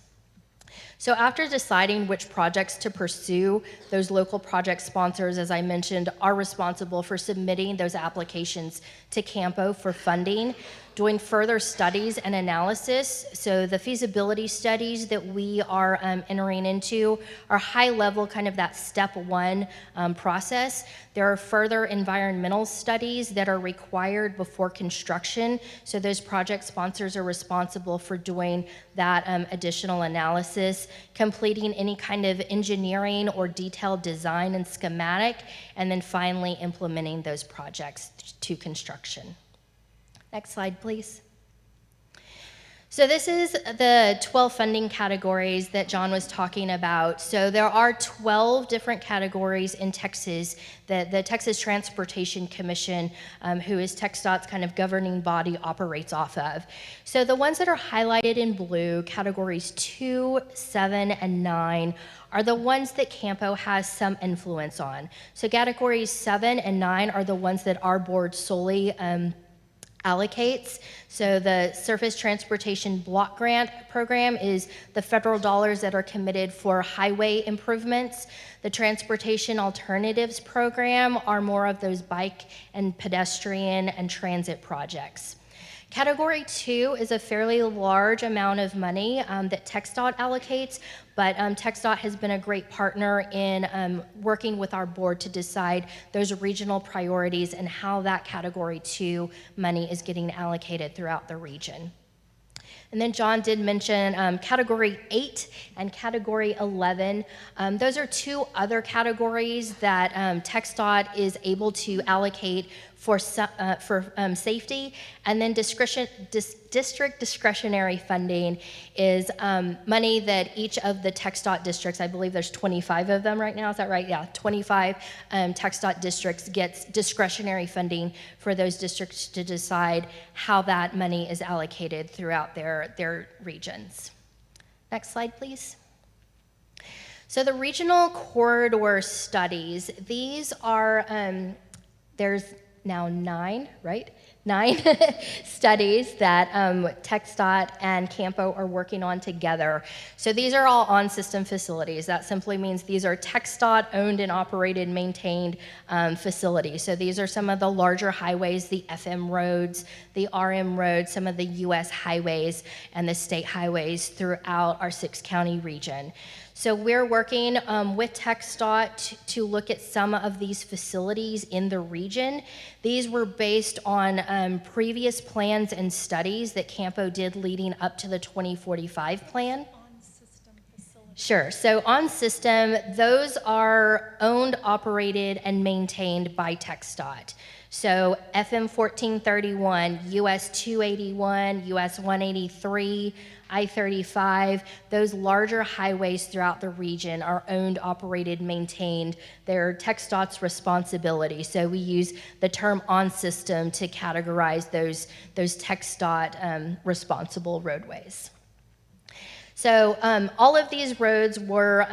So after deciding which projects to pursue, those local project sponsors, as I mentioned, are responsible for submitting those applications to CAMPO for funding, doing further studies and analysis. So the feasibility studies that we are entering into are high level, kind of that step 1 process. There are further environmental studies that are required before construction. So those project sponsors are responsible for doing that additional analysis, completing any kind of engineering or detailed design and schematic, and then finally implementing those projects to construction. Next slide, please. So this is the 12 funding categories that John was talking about. So there are 12 different categories in Texas that the Texas Transportation Commission, who is TxDOT's kind of governing body, operates off of. So the ones that are highlighted in blue, categories 2, 7, and 9, are the ones that CAMPO has some influence on. So categories 7 and 9 are the ones that our board solely allocates. So the Surface Transportation Block Grant Program is the federal dollars that are committed for highway improvements. The Transportation Alternatives Program are more of those bike and pedestrian and transit projects. Category 2 is a fairly large amount of money that TxDOT allocates, but TxDOT has been a great partner in working with our board to decide those regional priorities and how that Category 2 money is getting allocated throughout the region. And then John did mention Category 8 and Category 11. Those are 2 other categories that TxDOT is able to allocate for safety. And then district discretionary funding is money that each of the TxDOT districts, I believe there's 25 of them right now, is that right? Yeah, 25 TxDOT districts gets discretionary funding for those districts to decide how that money is allocated throughout their regions. Next slide, please. So the regional corridor studies, these are, there's now 9, right? 9 studies that TxDOT and CAMPO are working on together. So these are all on-system facilities. That simply means these are TxDOT owned and operated, maintained facilities. So these are some of the larger highways, the FM roads, the RM roads, some of the US highways, and the state highways throughout our 6-county region. So we're working with TxDOT to look at some of these facilities in the region. These were based on previous plans and studies that CAMPO did leading up to the 2045 plan. On-system facilities. Sure, so on-system, those are owned, operated, and maintained by TxDOT. So FM 1431, US 281, US 183, I-35, those larger highways throughout the region are owned, operated, maintained. They're TxDOT's responsibility. So we use the term on system to categorize those TxDOT responsible roadways. So all of these roads were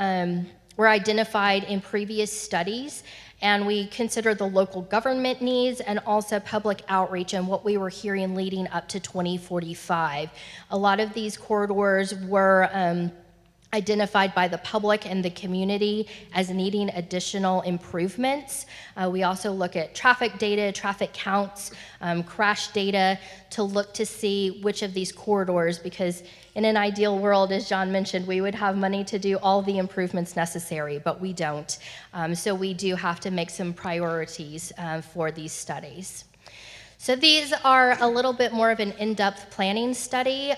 identified in previous studies, and we considered the local government needs and also public outreach and what we were hearing leading up to 2045. A lot of these corridors were identified by the public and the community as needing additional improvements. We also look at traffic data, traffic counts, crash data to look to see which of these corridors, because in an ideal world, as John mentioned, we would have money to do all the improvements necessary, but we don't. So we do have to make some priorities for these studies. So these are a little bit more of an in-depth planning study.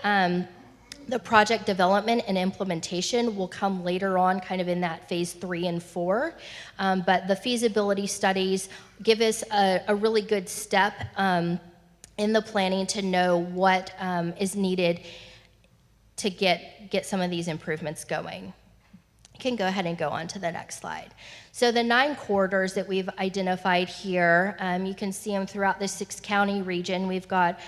The project development and implementation will come later on, kind of in that phase 3 and 4. But the feasibility studies give us a really good step in the planning to know what is needed to get some of these improvements going. You can go ahead and go on to the next slide. So the 9 corridors that we've identified here, you can see them throughout the 6-county region. We've got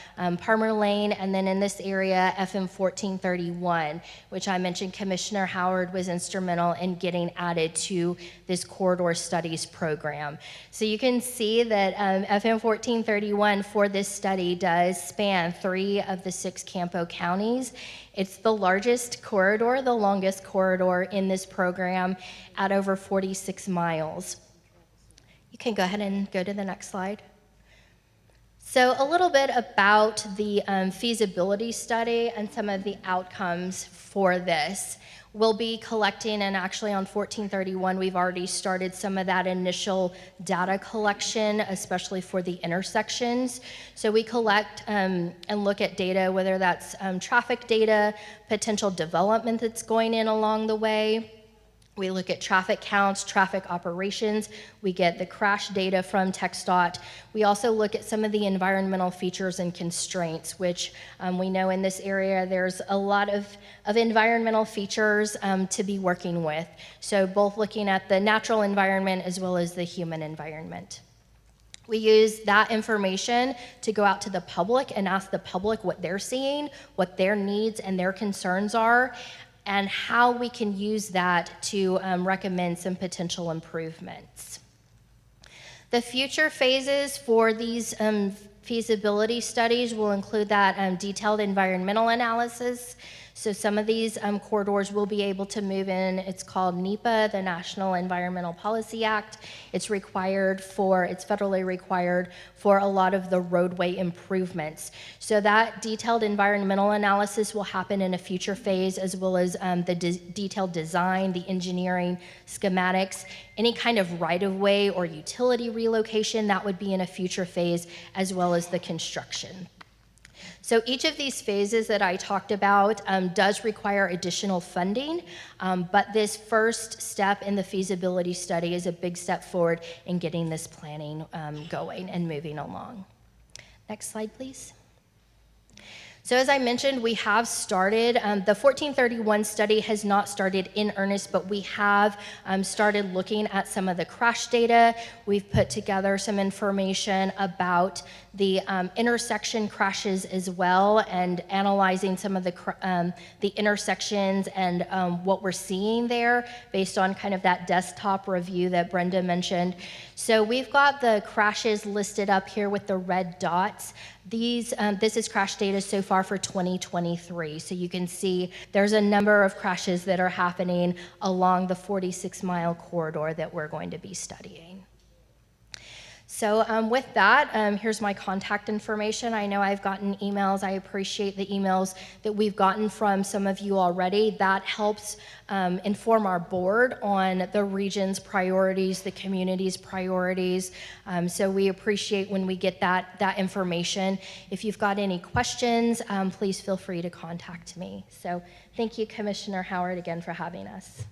Palmer Lane, and then in this area, FM 1431, which I mentioned Commissioner Howard was instrumental in getting added to this corridor studies program. So you can see that FM 1431 for this study does span 3 of the 6 CAMPO counties. It's the largest corridor, the longest corridor in this program at over 46 miles. You can go ahead and go to the next slide. So a little bit about the feasibility study and some of the outcomes for this. We'll be collecting, and actually on 1431, we've already started some of that initial data collection, especially for the intersections. So we collect and look at data, whether that's traffic data, potential development that's going in along the way. We look at traffic counts, traffic operations. We get the crash data from TxDOT. We also look at some of the environmental features and constraints, which we know in this area there's a lot of environmental features to be working with. So both looking at the natural environment as well as the human environment. We use that information to go out to the public and ask the public what they're seeing, what their needs and their concerns are, and how we can use that to recommend some potential improvements. The future phases for these feasibility studies will include that detailed environmental analysis. So some of these corridors will be able to move in. It's called NEPA, the National Environmental Policy Act. It's federally required for a lot of the roadway improvements. So that detailed environmental analysis will happen in a future phase, as well as the detailed design, the engineering, schematics, any kind of right-of-way or utility relocation, that would be in a future phase, as well as the construction. So each of these phases that I talked about does require additional funding, but this first step in the feasibility study is a big step forward in getting this planning going and moving along. Next slide, please. So as I mentioned, we have started, the 1431 study has not started in earnest, but we have started looking at some of the crash data. We've put together some information about the intersection crashes as well, and analyzing some of the intersections and what we're seeing there based on kind of that desktop review that Brenda mentioned. So we've got the crashes listed up here with the red dots. This is crash data so far for 2023. So you can see there's a number of crashes that are happening along the 46-mile corridor that we're going to be studying. So with that, here's my contact information. I know I've gotten emails. I appreciate the emails that we've gotten from some of you already. That helps inform our board on the region's priorities, the community's priorities. So we appreciate when we get that information. If you've got any questions, please feel free to contact me. So thank you, Commissioner Howard, again for having us.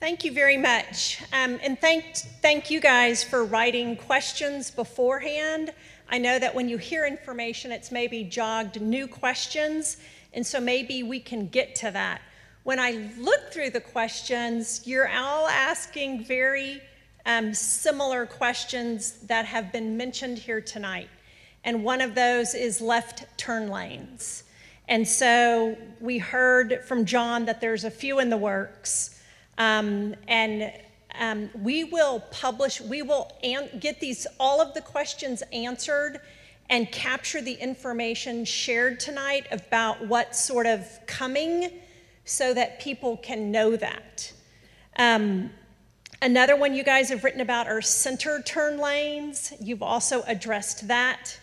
Thank you very much. And thank you guys for writing questions beforehand. I know that when you hear information, it's maybe jogged new questions, and so maybe we can get to that. When I look through the questions, you're all asking very similar questions that have been mentioned here tonight. And one of those is left turn lanes. And so we heard from John that there's a few in the works. We will publish, get all of the questions answered and capture the information shared tonight about what's sort of coming so that people can know that. Another one you guys have written about are center turn lanes. You've also addressed that.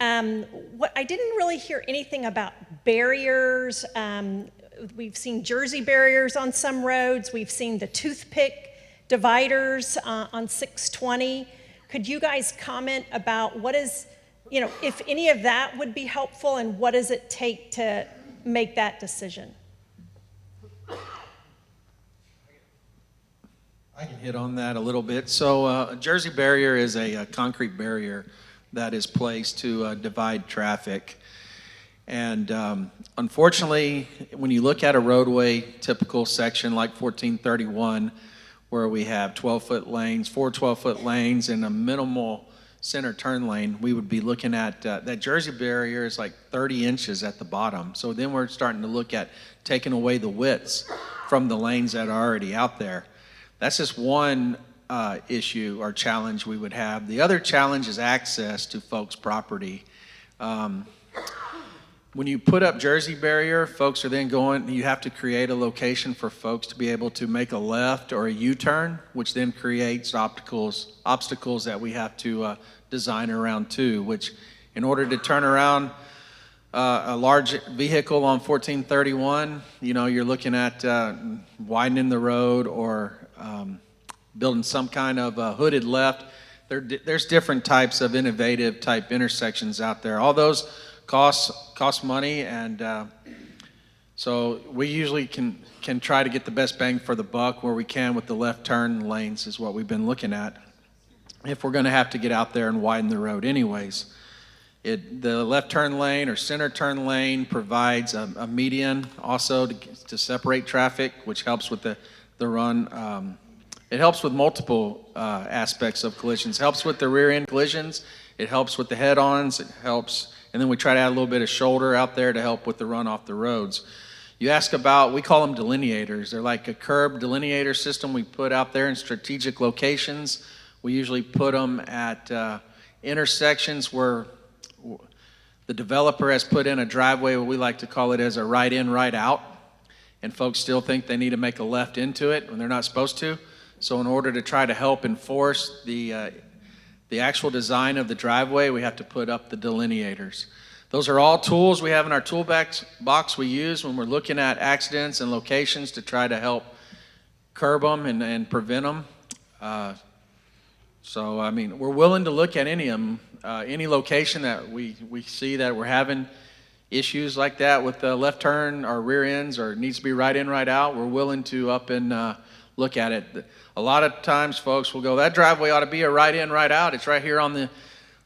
I didn't really hear anything about barriers. We've seen Jersey barriers on some roads. We've seen the toothpick dividers on 620. Could you guys comment about what is, if any of that would be helpful, and what does it take to make that decision? I can hit on that a little bit. So a Jersey barrier is a concrete barrier that is placed to divide traffic. And unfortunately, when you look at a roadway typical section like 1431, where we have 12-foot lanes, 4 12-foot lanes, and a minimal center turn lane, we would be looking at that Jersey barrier is like 30 inches at the bottom. So then we're starting to look at taking away the widths from the lanes that are already out there. That's just one issue or challenge we would have. The other challenge is access to folks' property. When you put up Jersey barrier, folks are then you have to create a location for folks to be able to make a left or a U-turn, which then creates obstacles that we have to design around too, which in order to turn around a large vehicle on 1431, you're looking at widening the road or building some kind of hooded left. There's different types of innovative type intersections out there. All those cost money, and so we usually can try to get the best bang for the buck where we can with the left turn lanes is what we've been looking at, if we're going to have to get out there and widen the road anyways. The left turn lane or center turn lane provides a median also to separate traffic, which helps with the run. It helps with multiple aspects of collisions. It helps with the rear end collisions. It helps with the head-ons. It helps, and then we try to add a little bit of shoulder out there to help with the run off the roads. You ask about, we call them delineators. They're like a curb delineator system we put out there in strategic locations. We usually put them at intersections where the developer has put in a driveway, what we like to call it as a right in, right out, and folks still think they need to make a left into it when they're not supposed to. So in order to try to help enforce the actual design of the driveway, we have to put up the delineators. Those are all tools we have in our toolbox we use when we're looking at accidents and locations to try to help curb them and prevent them. So, I mean, we're willing to look at any of them, any location that we see that we're having issues like that with the left turn or rear ends or needs to be right in, right out. We're willing to up and look at it. A lot of times folks will go, that driveway ought to be a right in, right out. It's right here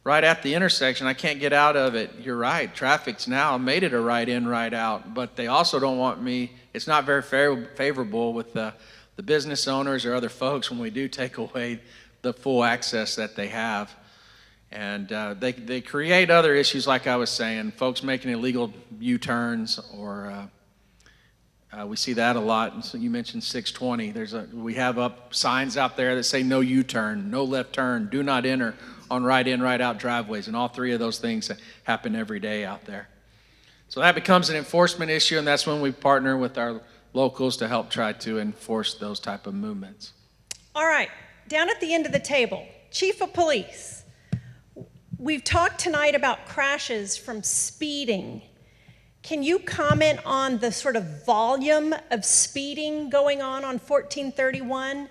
right at the intersection. I can't get out of it. You're right. Traffic's now made it a right in, right out. But they also don't want me, it's not very favorable with the business owners or other folks when we do take away the full access that they have. And they create other issues like I was saying, folks making illegal U-turns or we see that a lot. So you mentioned 620. We have up signs out there that say no U-turn, no left turn, do not enter on right in, right out driveways. And all three of those things happen every day out there. So that becomes an enforcement issue, and that's when we partner with our locals to help try to enforce those type of movements. All right, down at the end of the table, Chief of Police. We've talked tonight about crashes from speeding. Can you comment on the sort of volume of speeding going on 1431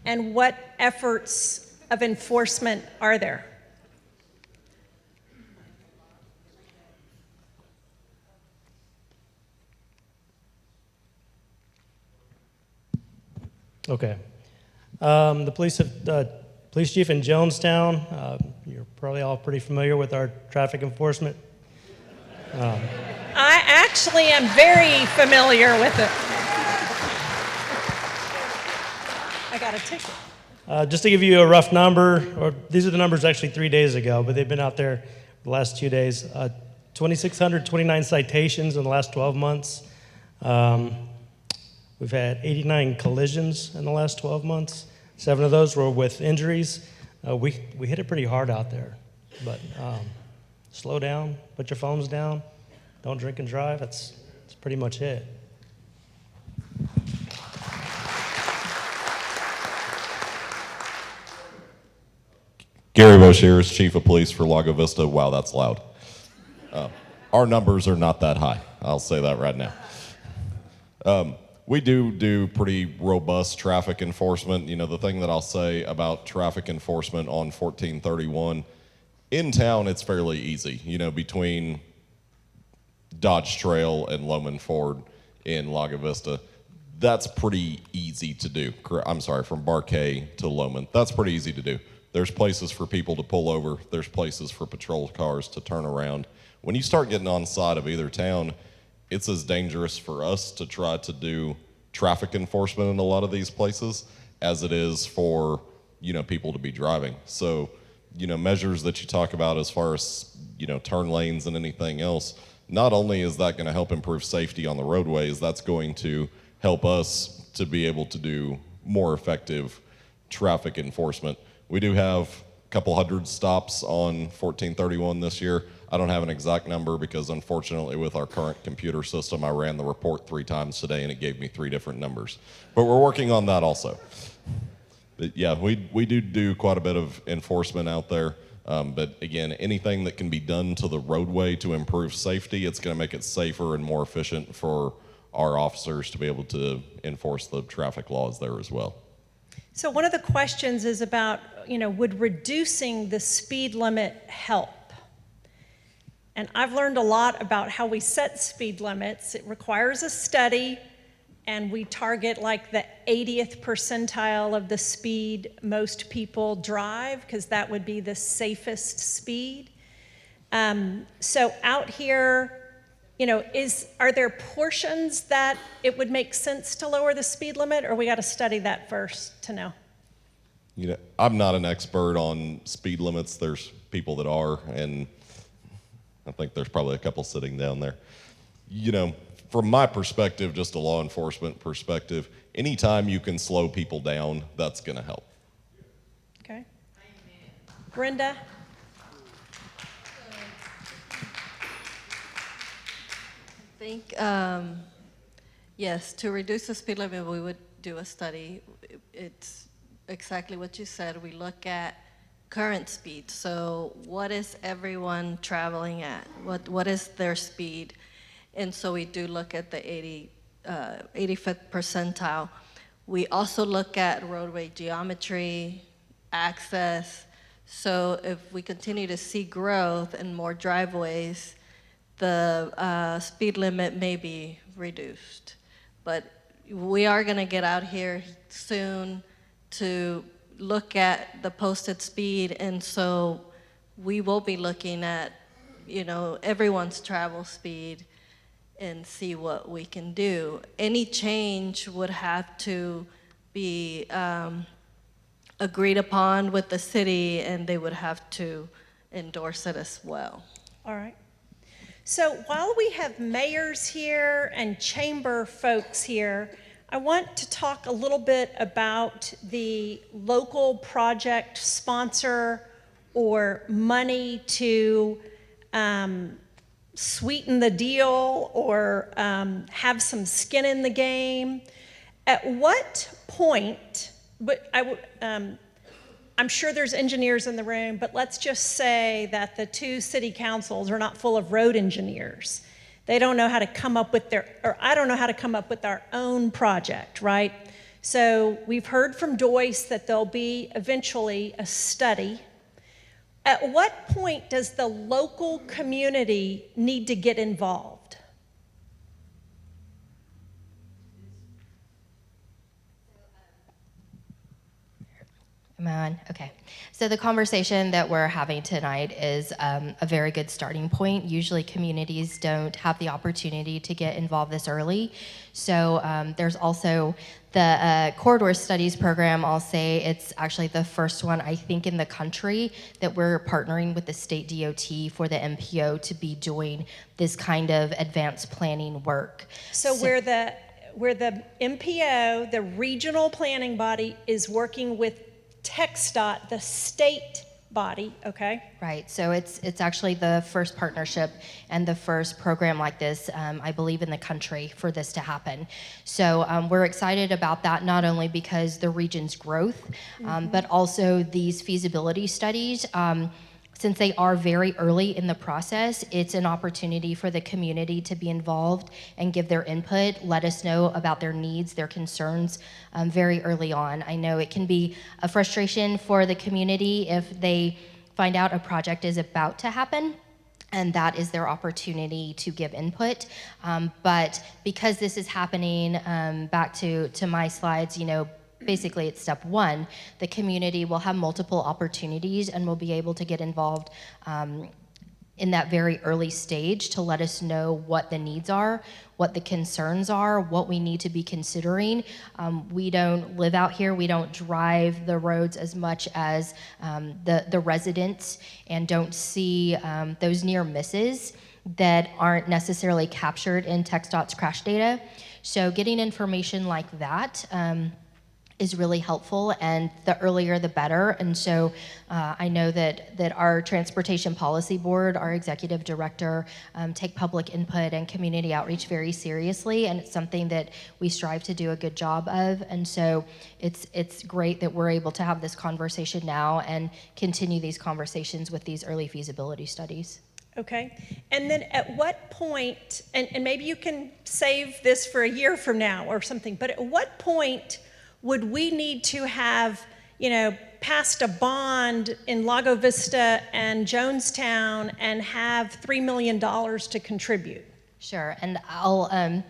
and what efforts of enforcement are there? Okay. The police chief in Jonestown, you're probably all pretty familiar with our traffic enforcement. I actually am very familiar with it. I got a ticket. Just to give you a rough number, or these are the numbers actually 3 days ago, but they've been out there the last 2 days. 2,629 citations in the last 12 months. We've had 89 collisions in the last 12 months. 7 of those were with injuries. We hit it pretty hard out there, but slow down, put your phones down, don't drink and drive. That's pretty much it. Gary Boshears, Chief of Police for Lago Vista. Wow, that's loud. Our numbers are not that high. I'll say that right now. We do pretty robust traffic enforcement. You know, the thing that I'll say about traffic enforcement on 1431, in town it's fairly easy. You know, between Dodge Trail and Loman Ford in Lago Vista, that's pretty easy to do. I'm sorry, from Barkay to Loman, that's pretty easy to do. There's places for people to pull over. There's places for patrol cars to turn around. When you start getting on side of either town, it's as dangerous for us to try to do traffic enforcement in a lot of these places as it is for, you know, people to be driving. So, you know, measures that you talk about as far as, you know, turn lanes and anything else, not only is that going to help improve safety on the roadways, that's going to help us to be able to do more effective traffic enforcement. We do have a couple hundred stops on 1431 this year. I don't have an exact number because unfortunately with our current computer system, I ran the report 3 times today and it gave me 3 different numbers. But we're working on that also. But yeah, we do quite a bit of enforcement out there. But again, anything that can be done to the roadway to improve safety, it's going to make it safer and more efficient for our officers to be able to enforce the traffic laws there as well. So one of the questions is about, you know, would reducing the speed limit help? And I've learned a lot about how we set speed limits. It requires a study, and we target like the 80th percentile of the speed most people drive, because that would be the safest speed. So out here, you know, are there portions that it would make sense to lower the speed limit, or we got to study that first to know? You know, I'm not an expert on speed limits. There's people that are, and I think there's probably a couple sitting down there. You know, from my perspective, just a law enforcement perspective, anytime you can slow people down, that's going to help. Okay. Brenda? I think, yes, to reduce the speed limit, we would do a study. It's exactly what you said. We look at current speed. So what is everyone traveling at? What is their speed? And so we do look at the 85th percentile. We also look at roadway geometry, access. So if we continue to see growth and more driveways, the speed limit may be reduced. But we are going to get out here soon to look at the posted speed, and so we will be looking at, you know, everyone's travel speed and see what we can do. Any change would have to be agreed upon with the city, and they would have to endorse it as well. All right. So while we have mayors here and chamber folks here, I want to talk a little bit about the local project sponsor or money to sweeten the deal or have some skin in the game. At what point, but I'm sure there's engineers in the room, but let's just say that the 2 city councils are not full of road engineers. They don't know how to come up with I don't know how to come up with our own project, right? So we've heard from Joyce that there'll be eventually a study. At what point does the local community need to get involved? Am I on? Okay. So the conversation that we're having tonight is a very good starting point. Usually communities don't have the opportunity to get involved this early. So there's also the corridor studies program. I'll say it's actually the first one, I think, in the country that we're partnering with the state DOT for the MPO to be doing this kind of advanced planning work. So where the MPO, the regional planning body, is working with TxDot, the state body, okay? Right, so it's actually the first partnership and the first program like this, I believe, in the country for this to happen. So we're excited about that, not only because the region's growth, but also these feasibility studies. Since they are very early in the process, it's an opportunity for the community to be involved and give their input, let us know about their needs, their concerns very early on. I know it can be a frustration for the community if they find out a project is about to happen, and that is their opportunity to give input. But because this is happening, back to my slides, you know, basically it's step one, the community will have multiple opportunities and will be able to get involved in that very early stage to let us know what the needs are, what the concerns are, what we need to be considering. We don't live out here, we don't drive the roads as much as the residents, and don't see those near misses that aren't necessarily captured in TxDOT's crash data. So getting information like that is really helpful, and the earlier the better. And so I know that our Transportation Policy Board, our executive director, take public input and community outreach very seriously, and it's something that we strive to do a good job of. And so it's great that we're able to have this conversation now and continue these conversations with these early feasibility studies. Okay, and then at what point, and maybe you can save this for a year from now or something, but at what point would we need to have, you know, passed a bond in Lago Vista and Jonestown and have $3 million to contribute? Sure, and I'll,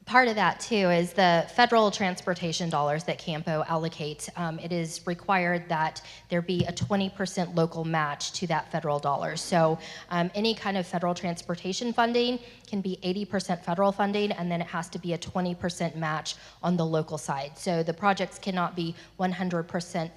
part of that too is the federal transportation dollars that CAMPO allocates. It is required that there be a 20% local match to that federal dollars. So any kind of federal transportation funding can be 80% federal funding, and then it has to be a 20% match on the local side. So the projects cannot be 100%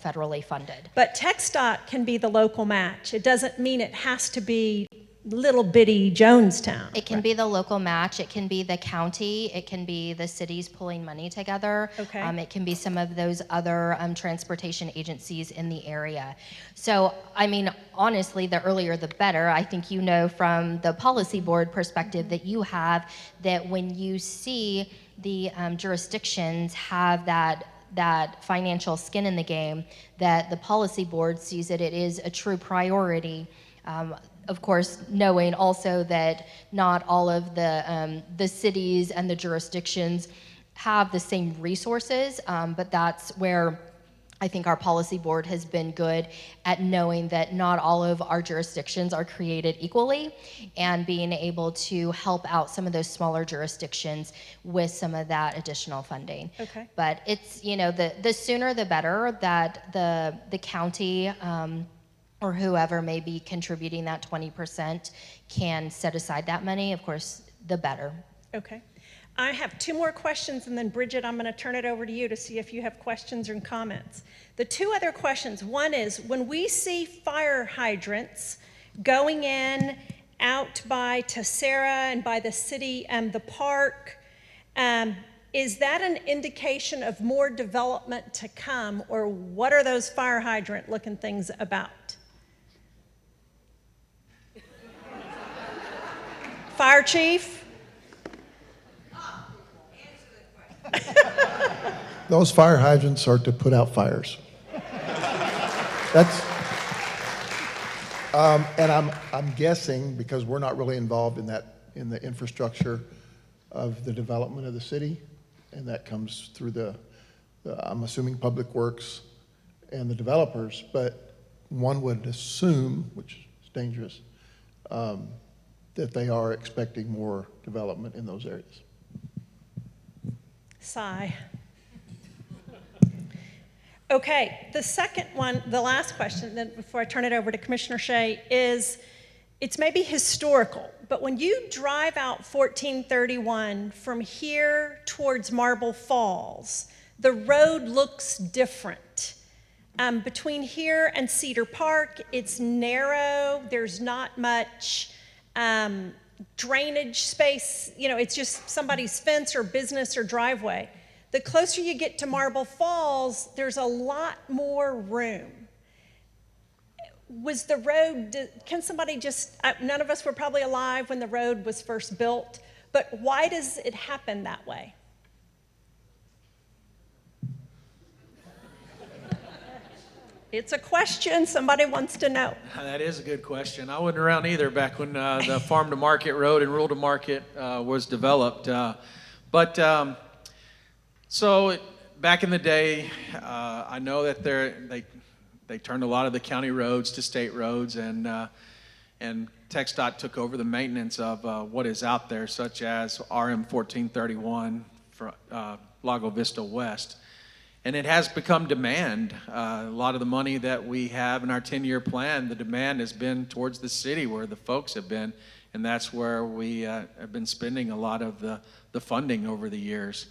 federally funded. But TxDOT can be the local match. It doesn't mean it has to be little bitty Jonestown. It can be the local match, it can be the county, it can be the cities pulling money together. Okay. It can be some of those other transportation agencies in the area. So, I mean, honestly, the earlier the better. I think you know from the policy board perspective that you have, that when you see the jurisdictions have that financial skin in the game, that the policy board sees that it is a true priority. Of course, knowing also that not all of the cities and the jurisdictions have the same resources, but that's where I think our policy board has been good at knowing that not all of our jurisdictions are created equally, and being able to help out some of those smaller jurisdictions with some of that additional funding. Okay. But it's, you know, the sooner the better that the county or whoever may be contributing that 20% can set aside that money, of course, the better. Okay. I have two more questions, and then Brigid, I'm going to turn it over to you to see if you have questions or comments. The two other questions, one is, when we see fire hydrants going in out by Tessera and by the city and the park, is that an indication of more development to come, or what are those fire hydrant looking things about? Fire chief? Those fire hydrants are to put out fires. That's, and I'm guessing, because we're not really involved in that, in the infrastructure of the development of the city, and that comes through the I'm assuming Public Works and the developers, but one would assume, which is dangerous, that they are expecting more development in those areas. Sigh. Okay, the second one, the last question, then before I turn it over to Commissioner Shea, is it's maybe historical, but when you drive out 1431 from here towards Marble Falls, the road looks different. Between here and Cedar Park, it's narrow, there's not much drainage space, you know, it's just somebody's fence or business or driveway. The closer you get to Marble Falls, there's a lot more room. Was the road, can somebody just, none of us were probably alive when the road was first built, but why does it happen that way? It's a question somebody wants to know. That is a good question. I wasn't around either back when the farm to market road and rural to market was developed. So back in the day, I know that they turned a lot of the county roads to state roads, and TxDOT took over the maintenance of what is out there, such as FM1431 for Lago Vista West. And it has become demand. A lot of the money that we have in our 10-year plan, the demand has been towards the city where the folks have been, and that's where we have been spending a lot of the funding over the years.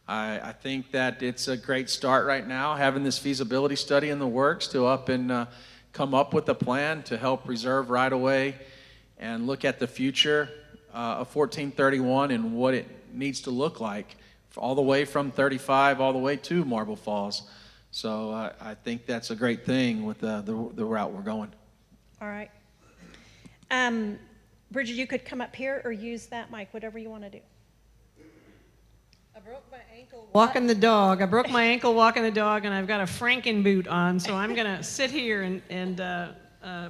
I think that it's a great start right now, having this feasibility study in the works to come up with a plan to help reserve right-of-way and look at the future of 1431 and what it needs to look like, all the way from 35 all the way to Marble Falls. So I think that's a great thing with the route we're going. All right. Brigid, you could come up here or use that mic, whatever you want to do. I broke my ankle walking the dog. I broke my ankle walking the dog, and I've got a Franken boot on, so I'm going to sit here and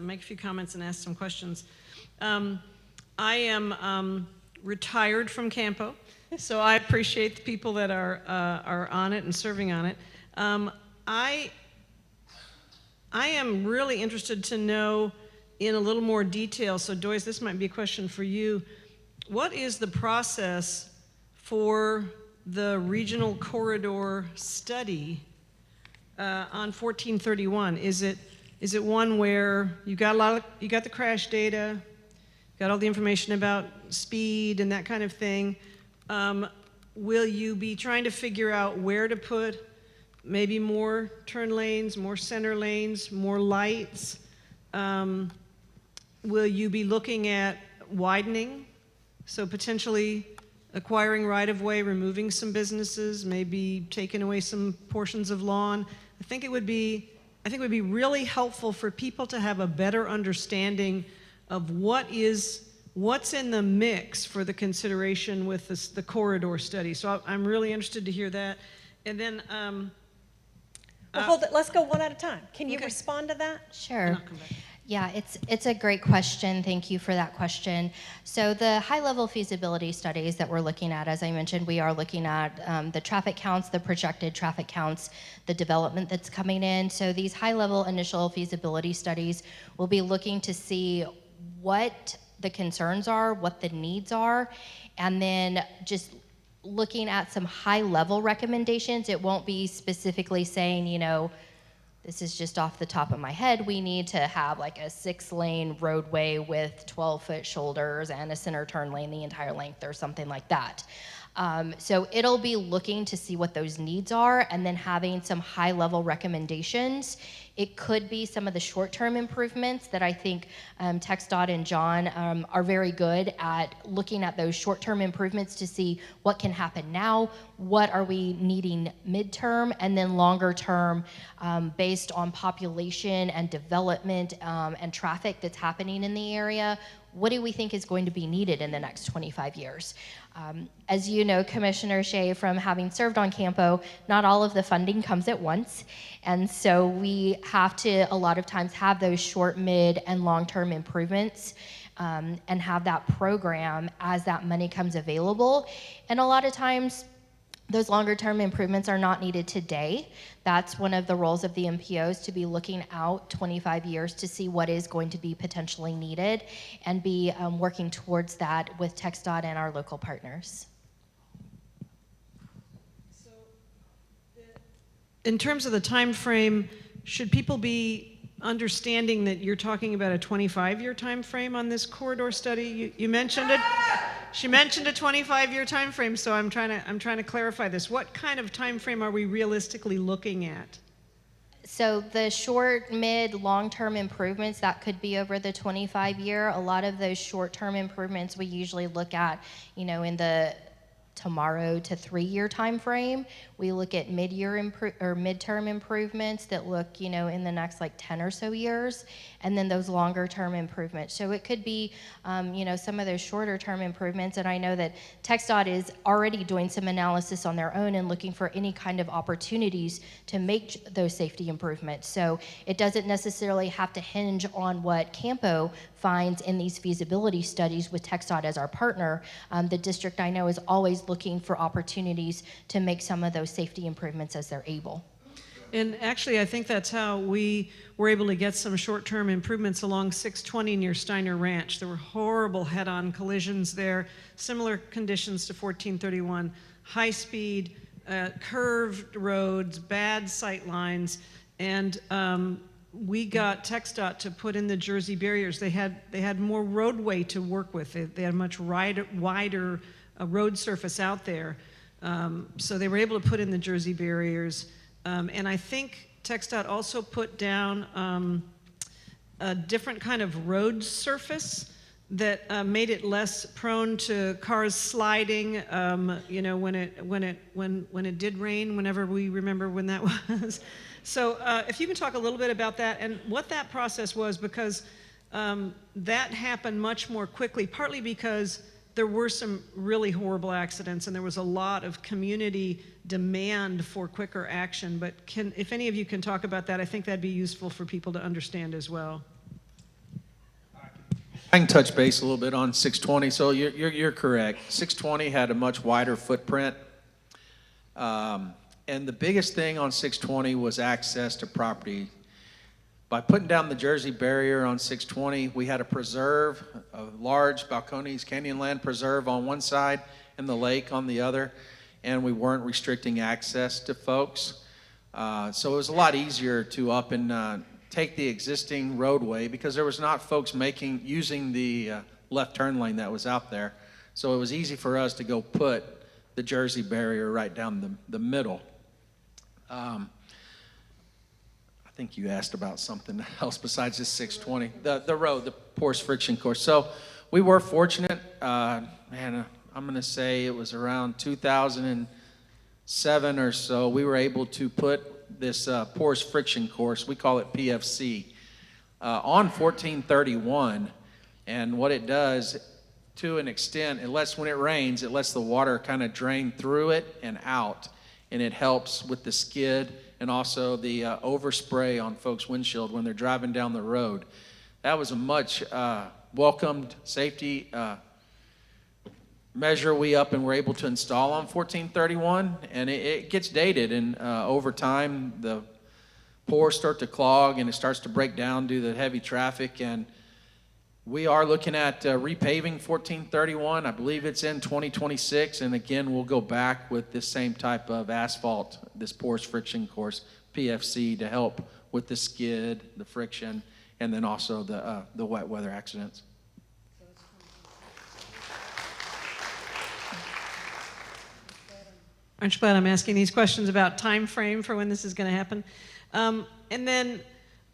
make a few comments and ask some questions. I am retired from CAMPO, so I appreciate the people that are on it and serving on it. I am really interested to know in a little more detail, so Doyce, this might be a question for you. What is the process for the regional corridor study on 1431? Is it one where you got the crash data, got all the information about speed and that kind of thing? Will you be trying to figure out where to put maybe more turn lanes, more center lanes, more lights? Will you be looking at widening, so potentially acquiring right-of-way, removing some businesses, maybe taking away some portions of lawn? I think it would be really helpful for people to have a better understanding of what's in the mix for the consideration with the corridor study. So I'm really interested to hear that. And then well, hold it. Let's go one at a time. Can you Okay. respond to that? Sure. Yeah, it's a great question. Thank you for that question. So the high-level feasibility studies that we're looking at, as I mentioned, we are looking at the traffic counts, the projected traffic counts, the development that's coming in. So these high-level initial feasibility studies will be looking to see what the concerns are, what the needs are, and then just looking at some high-level recommendations. It won't be specifically saying, you know, this is just off the top of my head, we need to have like a 6-lane roadway with 12-foot shoulders and a center turn lane the entire length or something like that. So it'll be looking to see what those needs are and then having some high-level recommendations. It could be some of the short-term improvements that I think TxDOT and John are very good at looking at those short-term improvements to see what can happen now, what are we needing midterm, and then longer term based on population and development and traffic that's happening in the area. What do we think is going to be needed in the next 25 years? As you know, Commissioner Shea, from having served on CAMPO, not all of the funding comes at once. And so we have to, a lot of times, have those short, mid, and long-term improvements and have that program as that money comes available. And a lot of times, those longer-term improvements are not needed today. That's one of the roles of the MPOs, to be looking out 25 years to see what is going to be potentially needed and be working towards that with TxDOT and our local partners. in terms of the time frame, should people be understanding that you're talking about a 25-year time frame on this corridor study? You mentioned it. She mentioned a 25-year time frame, so I'm trying to clarify this. What kind of time frame are we realistically looking at? So the short, mid, long-term improvements, that could be over the 25-year. A lot of those short-term improvements we usually look at, in the tomorrow to 3-year time frame. We look at midterm improvements that look, in the next 10 or so years, and then those longer term improvements. So it could be, some of those shorter term improvements, and I know that TxDot is already doing some analysis on their own and looking for any kind of opportunities to make those safety improvements. So it doesn't necessarily have to hinge on what CAMPO finds in these feasibility studies with TxDot as our partner. The district, I know, is always looking for opportunities to make some of those safety improvements as they're able. And actually, I think that's how we were able to get some short-term improvements along 620 near Steiner Ranch. There were horrible head-on collisions there, similar conditions to 1431, high speed, curved roads, bad sight lines, and we got TxDot to put in the Jersey barriers. They had more roadway to work with. They had a much wider road surface out there. So they were able to put in the Jersey barriers. And I think TxDot also put down a different kind of road surface that made it less prone to cars sliding, when it did rain, whenever we remember when that was. So if you can talk a little bit about that and what that process was, because that happened much more quickly, partly because there were some really horrible accidents and there was a lot of community demand for quicker action. But if any of you can talk about that, I think that'd be useful for people to understand as well. I can touch base a little bit on 620. So you're correct. 620 had a much wider footprint. And the biggest thing on 620 was access to property. By putting down the Jersey barrier on 620, we had a preserve, a large Balcones Canyonland preserve on one side and the lake on the other, and we weren't restricting access to folks. So it was a lot easier to up and take the existing roadway because there was not folks using the left turn lane that was out there. So it was easy for us to go put the Jersey barrier right down the middle. I think you asked about something else besides this 620, the road, the porous friction course. So we were fortunate, I'm gonna say it was around 2007 or so, we were able to put this porous friction course, we call it PFC, on 1431. And what it does, to an extent, when it rains, it lets the water kind of drain through it and out. And it helps with the skid and also the overspray on folks' windshield when they're driving down the road. That was a much welcomed safety measure we up and were able to install on 1431, and it gets dated, and over time the pores start to clog and it starts to break down due to the heavy traffic, and we are looking at repaving 1431. I believe it's in 2026, and again, we'll go back with this same type of asphalt, this porous friction course, PFC, to help with the skid, the friction, and then also the wet weather accidents. Aren't you glad I'm asking these questions about time frame for when this is going to happen? And then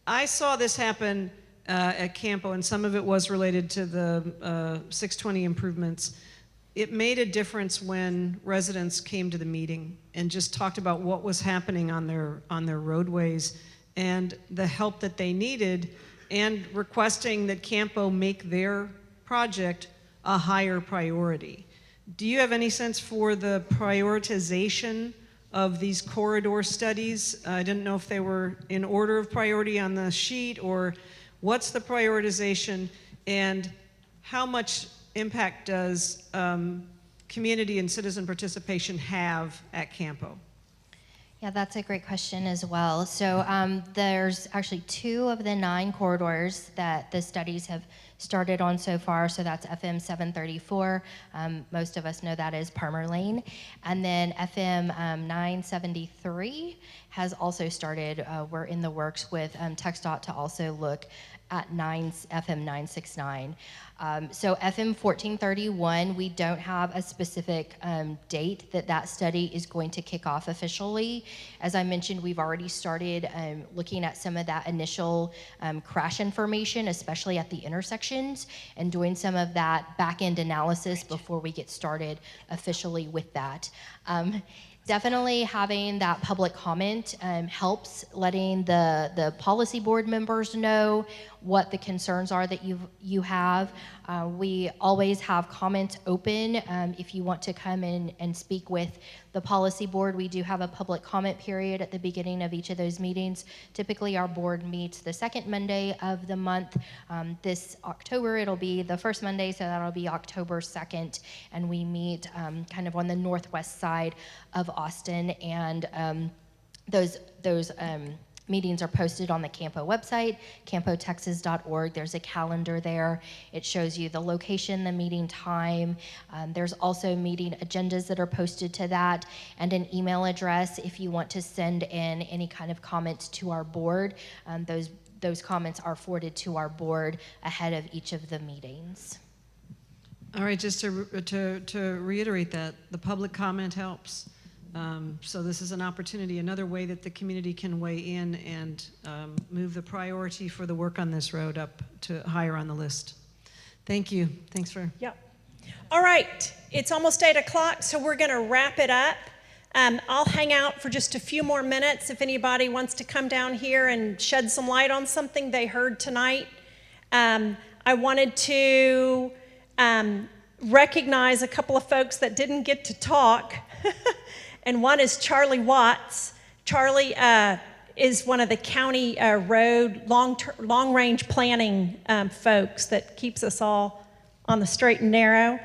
I saw this happen at CAMPO, and some of it was related to the 620 improvements. It made a difference when residents came to the meeting and just talked about what was happening on their roadways and the help that they needed, and requesting that CAMPO make their project a higher priority. Do you have any sense for the prioritization of these corridor studies? I didn't know if they were in order of priority on the sheet, or what's the prioritization, and how much impact does community and citizen participation have at CAMPO? Yeah, that's a great question as well. So there's actually 2 of the 9 corridors that the studies have started on so far, so that's FM734. Most of us know that as Palmer Lane. And then FM 973 has also started. We're in the works with TxDot to also look at FM 969. So FM 1431, we don't have a specific date that study is going to kick off officially. As I mentioned, we've already started looking at some of that initial crash information, especially at the intersections, and doing some of that back-end analysis before we get started officially with that. Definitely having that public comment helps, letting the policy board members know what the concerns are that you have. We always have comments open. If you want to come in and speak with the policy board, we do have a public comment period at the beginning of each of those meetings. Typically, our board meets the second Monday of the month. This October, it'll be the first Monday, so that'll be October 2nd, and we meet kind of on the northwest side of Austin, and those meetings are posted on the CAMPO website, campotexas.org. There's a calendar there. It shows you the location, the meeting time. There's also meeting agendas that are posted to that, and an email address if you want to send in any kind of comments to our board. Those comments are forwarded to our board ahead of each of the meetings. All right, just to reiterate that, the public comment helps. So this is an opportunity, another way that the community can weigh in and move the priority for the work on this road up to higher on the list. Thank you. Thanks for... Yep. All right, it's almost 8 o'clock, so we're gonna wrap it up. I'll hang out for just a few more minutes if anybody wants to come down here and shed some light on something they heard tonight. I wanted to recognize a couple of folks that didn't get to talk. And one is Charlie Watts. Charlie is one of the county road long-range planning folks that keeps us all on the straight and narrow.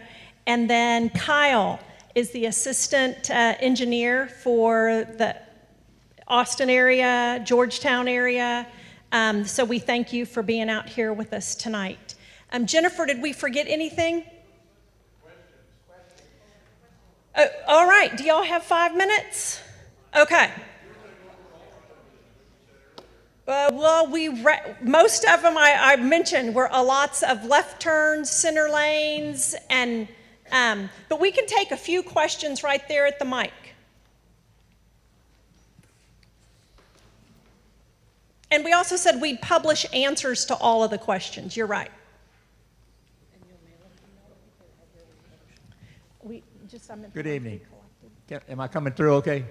And then Kyle is the assistant engineer for the Austin area, Georgetown area. So we thank you for being out here with us tonight. Jennifer, did we forget anything? All right, do y'all have 5 minutes? Okay. Well, most of them I mentioned were lots of left turns, center lanes, and but we can take a few questions right there at the mic. And we also said we'd publish answers to all of the questions. You're right. Good evening. Am I coming through okay?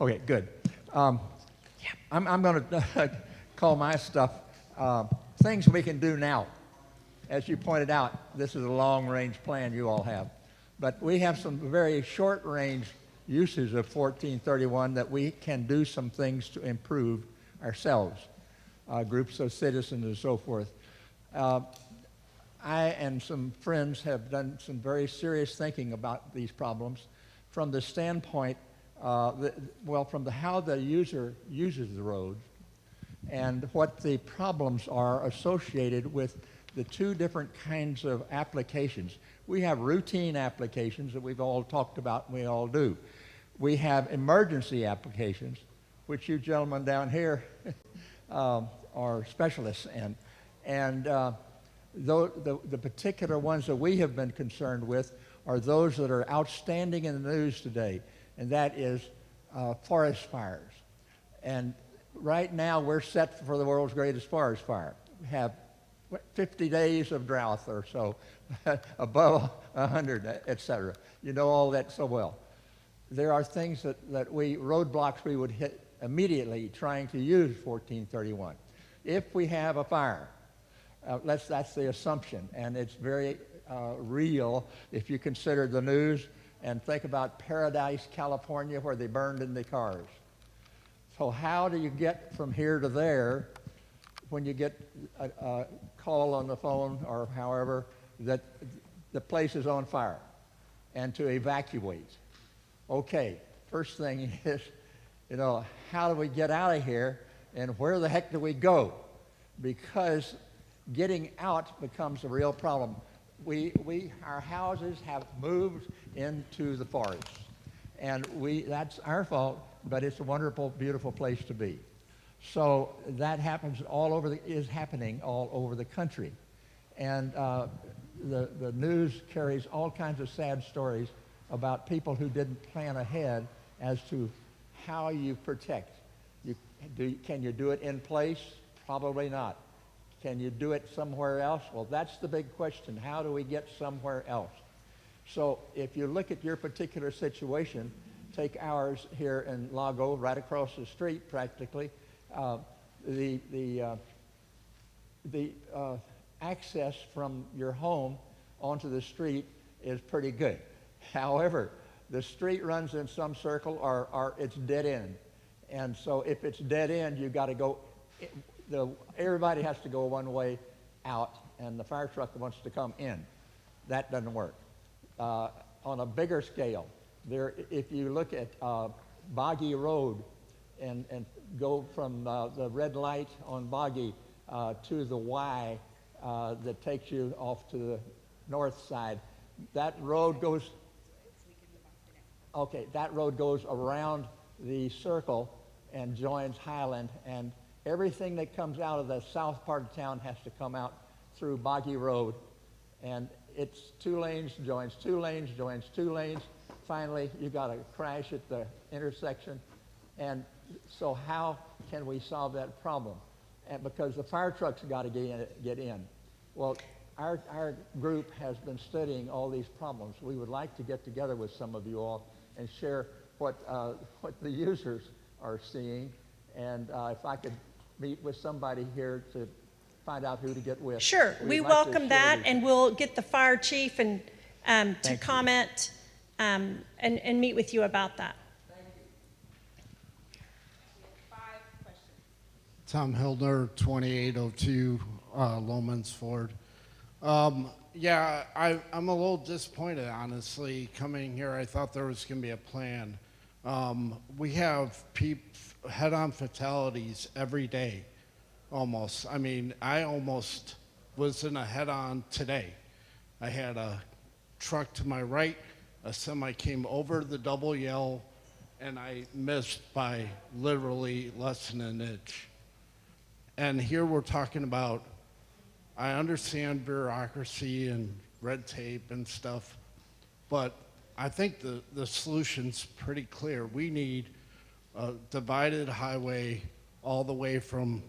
Okay, good. I'm going to call my stuff things we can do now. As you pointed out, this is a long-range plan you all have. But we have some very short-range uses of 1431 that we can do some things to improve ourselves, groups of citizens and so forth. I and some friends have done some very serious thinking about these problems from the standpoint, how the user uses the road and what the problems are associated with the two different kinds of applications. We have routine applications that we've all talked about and we all do. We have emergency applications, which you gentlemen down here are specialists in. And the particular ones that we have been concerned with are those that are outstanding in the news today, and that is forest fires. And right now we're set for the world's greatest forest fire. We have 50 days of drought or so, above 100, et cetera. You know all that so well. There are things roadblocks we would hit immediately trying to use 1431. If we have a fire, that's the assumption, and it's very real if you consider the news and think about Paradise, California, where they burned in the cars. So how do you get from here to there when you get a call on the phone or however that the place is on fire and to evacuate? Okay, first thing is, how do we get out of here and where the heck do we go? Because getting out becomes a real problem. Our houses have moved into the forest, and that's our fault, but it's a wonderful, beautiful place to be. So that happens is happening all over the country. And the news carries all kinds of sad stories about people who didn't plan ahead as to how you protect. Can you do it in place? Probably not. Can you do it somewhere else? Well, that's the big question. How do we get somewhere else? So if you look at your particular situation, take ours here in Lago, right across the street practically, the access from your home onto the street is pretty good. However, the street runs in some circle or it's dead end. And so if it's dead end, you've got to go, everybody has to go one way out, and the fire truck wants to come in. That doesn't work. On a bigger scale, if you look at Boggy Road and go from the red light on Boggy to the Y that takes you off to the north side, that road goes, that road goes around the circle and joins Highland, and everything that comes out of the south part of town has to come out through Boggy Road, and it's 2 lanes, joins 2 lanes, joins 2 lanes. Finally, you got to crash at the intersection. And so how can we solve that problem? And because the fire trucks got to get in. Well, our group has been studying all these problems. We would like to get together with some of you all and share what the users are seeing. And if I could meet with somebody here to find out who to get with. Sure, we welcome that, and we'll get the fire chief and to comment and meet with you about that. Thank you. We have 5 questions. Tom Hildner, 2802 Lomans Ford. Yeah, I'm a little disappointed, honestly, coming here. I thought there was going to be a plan. We have head-on fatalities every day, almost. I mean, I almost was in a head-on today. I had a truck to my right, a semi came over the double yellow, and I missed by literally less than an inch. And here we're talking about, I understand bureaucracy and red tape and stuff, but I think the solution's pretty clear. We need a divided highway all the way from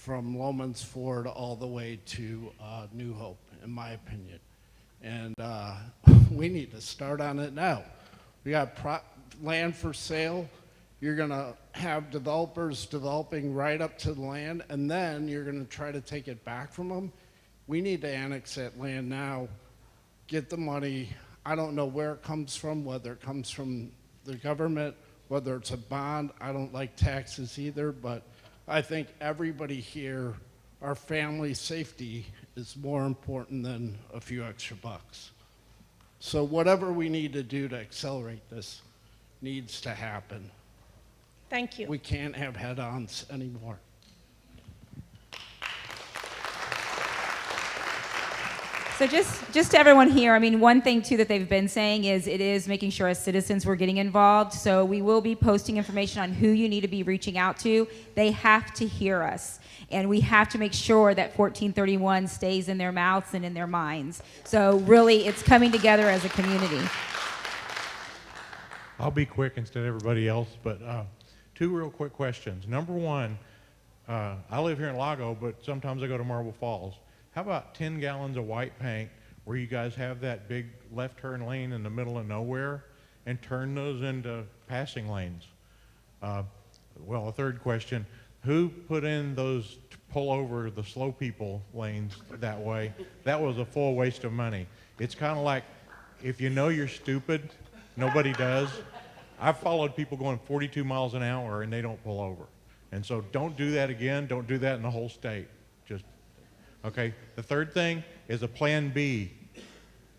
Lomans Ford all the way to New Hope, in my opinion. And we need to start on it now. We got land for sale. You're going to have developers developing right up to the land, and then you're going to try to take it back from them. We need to annex that land now, get the money. I don't know where it comes from, whether it comes from the government, whether it's a bond. I don't like taxes either, but I think everybody here, our family safety is more important than a few extra bucks. So whatever we need to do to accelerate this needs to happen. Thank you. We can't have head-ons anymore. So just to everyone here, I mean, one thing too that they've been saying is it is making sure as citizens we're getting involved. So we will be posting information on who you need to be reaching out to. They have to hear us. And we have to make sure that 1431 stays in their mouths and in their minds. So really, it's coming together as a community. I'll be quick instead of everybody else, but 2 real quick questions. Number 1, I live here in Lago, but sometimes I go to Marble Falls. How about 10 gallons of white paint where you guys have that big left turn lane in the middle of nowhere and turn those into passing lanes? Well, a third question, who put in those pull over the slow people lanes that way? That was a full waste of money. It's kind of like if you know you're stupid, nobody does. I've followed people going 42 miles an hour and they don't pull over. And so don't do that again. Don't do that in the whole state. Just, okay. The third thing is a plan B,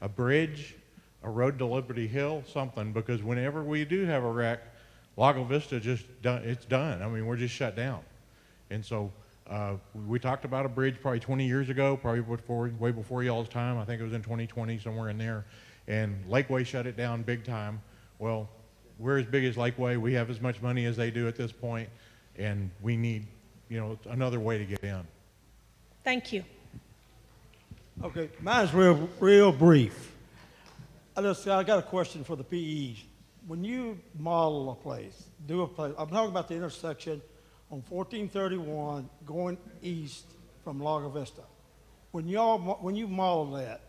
a bridge, a road to Liberty Hill, something, because whenever we do have a wreck, Lago Vista just done, it's done. I mean, we're just shut down. And so We talked about a bridge probably 20 years ago, probably way before y'all's time. I think it was in 2020, somewhere in there. And Lakeway shut it down big time. Well, we're as big as Lakeway. We have as much money as they do at this point, and we need, another way to get in. Thank you. Okay, mine's real brief. I got a question for the PEs. When you model a place, I'm talking about the intersection on 1431 going east from Lago Vista. When you model that,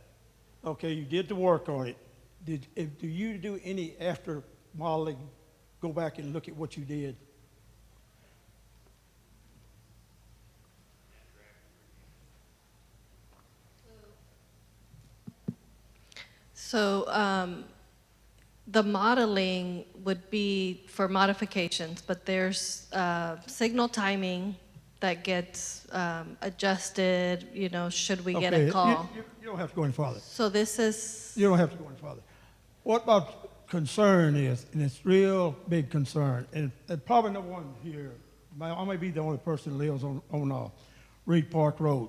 okay, you did the work on it. Do you do any after modeling, go back and look at what you did? So the modeling would be for modifications, but there's signal timing that gets adjusted, should we get a call. You don't have to go any farther. So this is... You don't have to go any farther. What my concern is, and it's real big concern, and probably no one here, I may be the only person that lives on Reed Park Road,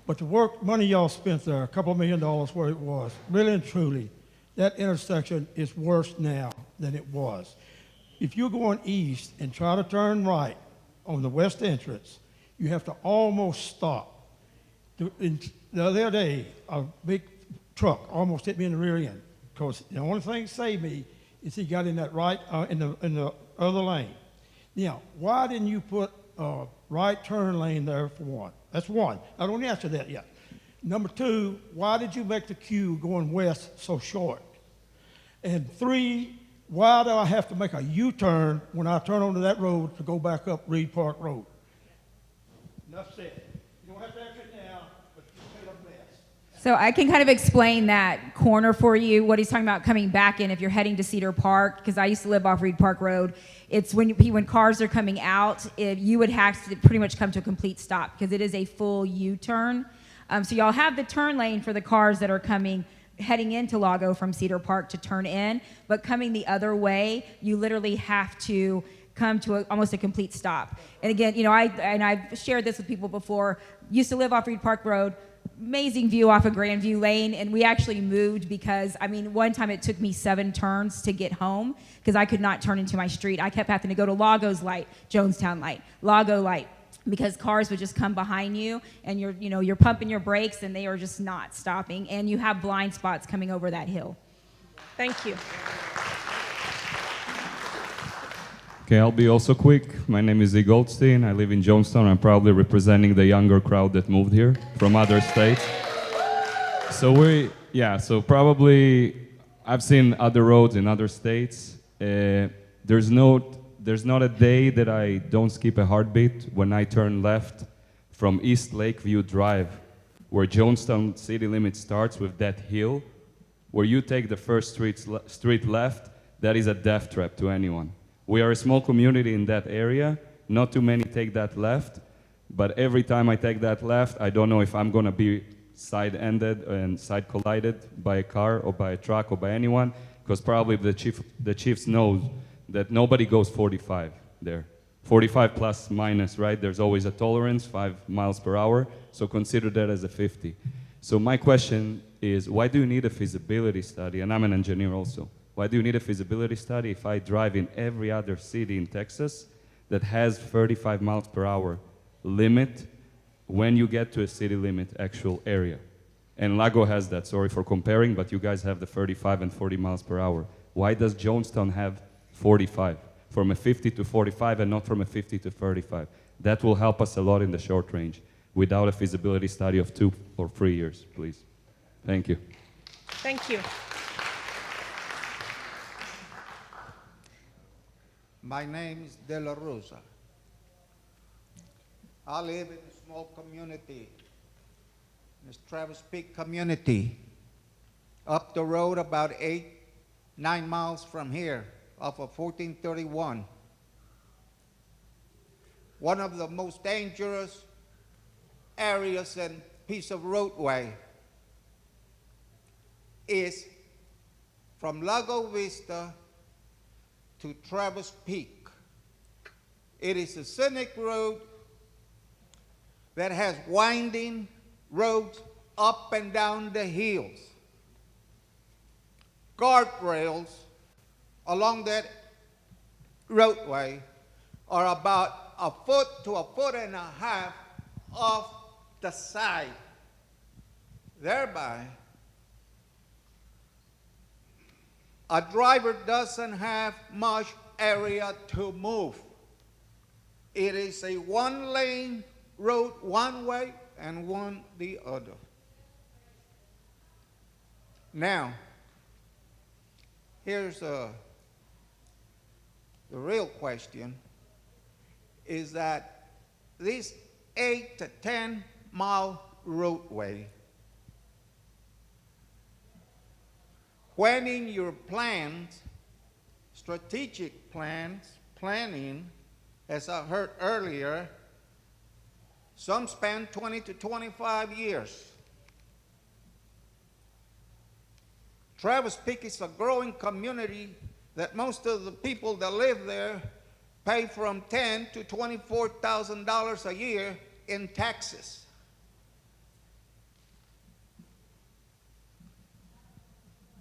but the money y'all spent there, a couple $1 million where it was, really and truly, that intersection is worse now than it was. If you're going east and try to turn right on the west entrance, you have to almost stop. The other day, a big truck almost hit me in the rear end, because the only thing that saved me is he got in that right, in the other lane. Now, why didn't you put a right turn lane there for one? That's one. I don't answer that yet. Number two, why did you make the queue going west so short? And three, why do I have to make a U-turn when I turn onto that road to go back up Reed Park Road? Enough said. You don't have to answer it now, but you made a mess. So I can kind of explain that corner for you, what he's talking about coming back in if you're heading to Cedar Park, because I used to live off Reed Park Road. It's when cars are coming out, you would have to pretty much come to a complete stop because it is a full U-turn. So y'all have the turn lane for the cars that are heading into Lago from Cedar Park to turn in, but coming the other way, you literally have to come to almost a complete stop. And again, I've shared this with people before, used to live off Reed Park Road, amazing view off of Grandview Lane, and we actually moved because, one time it took me 7 turns to get home because I could not turn into my street. I kept having to go to Lago's light, Jonestown light, Lago light, because cars would just come behind you and you're pumping your brakes and they are just not stopping, and you have blind spots coming over that hill. Thank you. Okay, I'll be also quick. My name is E. Goldstein. I live in Jonestown. I'm proudly representing the younger crowd that moved here from other states. So probably I've seen other roads in other states. There's not a day that I don't skip a heartbeat when I turn left from East Lakeview Drive, where Jonestown city limit starts with that hill, where you take the first street left. That is a death trap to anyone. We are a small community in that area. Not too many take that left, but every time I take that left, I don't know if I'm gonna be side-ended and side-collided by a car or by a truck or by anyone, because probably the chiefs knows that nobody goes 45 there. 45 plus minus, right? There's always a tolerance, 5 miles per hour, so consider that as a 50. So my question is, why do you need a feasibility study? And I'm an engineer also. Why do you need a feasibility study if I drive in every other city in Texas that has 35 miles per hour limit when you get to a city limit actual area? And Lago has that, sorry for comparing, but you guys have the 35 and 40 miles per hour. Why does Jonestown have 45? From a 50 to 45 and not from a 50 to 35. That will help us a lot in the short range without a feasibility study of 2 or 3 years, please. Thank you. Thank you. My name is De La Rosa. I live in a small community, in this Travis Peak community, up the road about 8-9 miles from here, off of 1431. One of the most dangerous areas and piece of roadway is from Lago Vista to Travis Peak. It is a scenic road that has winding roads up and down the hills. Guardrails along that roadway are about 1 foot to 1.5 foot off the side. Thereby, a driver doesn't have much area to move. It is a one-lane road one way and one the other. Now, here's the real question, is that this 8 to 10 mile roadway, when in your plans, strategic planning, as I heard earlier, some span 20 to 25 years. Travis Peak is a growing community that most of the people that live there pay from $10,000 to $24,000 a year in taxes.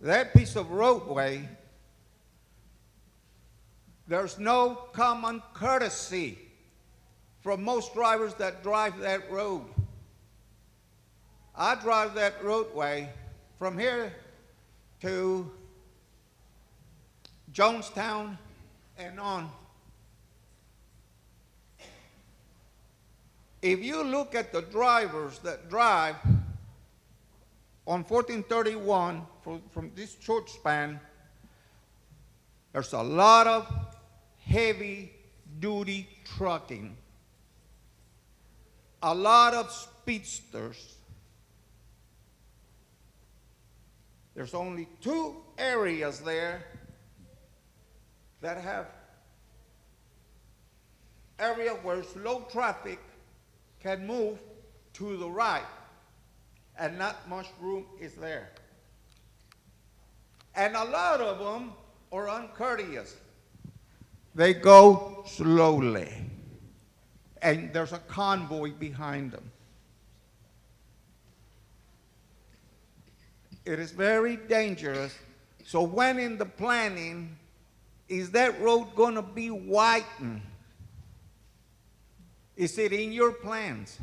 That piece of roadway, there's no common courtesy from most drivers that drive that road. I drive that roadway from here to Jonestown and on. If you look at the drivers that drive on 1431 from this short span, there's a lot of heavy-duty trucking, a lot of speedsters. There's only 2 areas there that have area where slow traffic can move to the right, and not much room is there. And a lot of them are uncourteous. They go slowly, and there's a convoy behind them. It is very dangerous. So when in the planning, is that road going to be widened? Is it in your plans?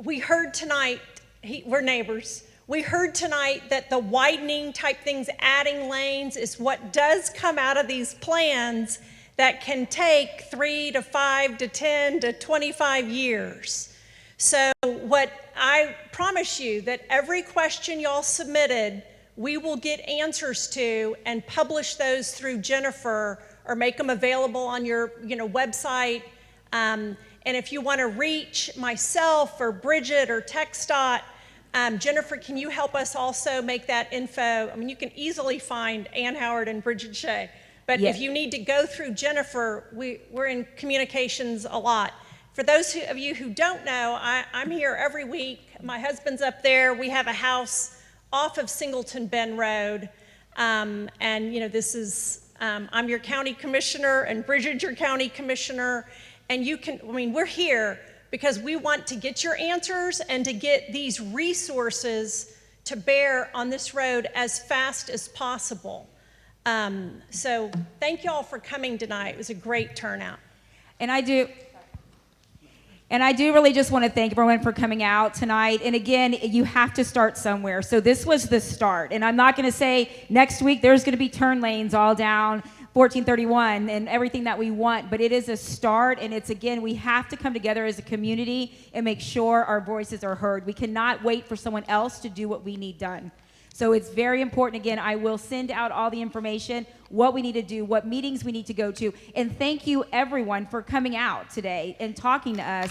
We heard tonight, we're neighbors, we heard tonight that the widening type things, adding lanes, is what does come out of these plans that can take 3 to 5 to 10 to 25 years. So what I promise you, that every question y'all submitted, we will get answers to and publish those through Jennifer or make them available on your website. And if you want to reach myself or Brigid or TxDot, Jennifer, can you help us also make that info? I mean, you can easily find Ann Howard and Brigid Shea, but Yes. if you need to go through Jennifer, we're in communications a lot. For those of you who don't know, I'm here every week. My husband's up there. We have a house off of Singleton Bend Road, and this is, I'm your county commissioner and Brigid's your county commissioner, and we're here because we want to get your answers and to get these resources to bear on this road as fast as possible. So thank you all for coming tonight. It was a great turnout. And I do really just want to thank everyone for coming out tonight. And again, you have to start somewhere. So this was the start. And I'm not going to say next week there's going to be turn lanes all down 1431 and everything that we want, but it is a start. And it's, again, we have to come together as a community and make sure our voices are heard. We cannot wait for someone else to do what we need done. So it's very important. Again, I will send out all the information, what we need to do, what meetings we need to go to. And thank you, everyone, for coming out today and talking to us.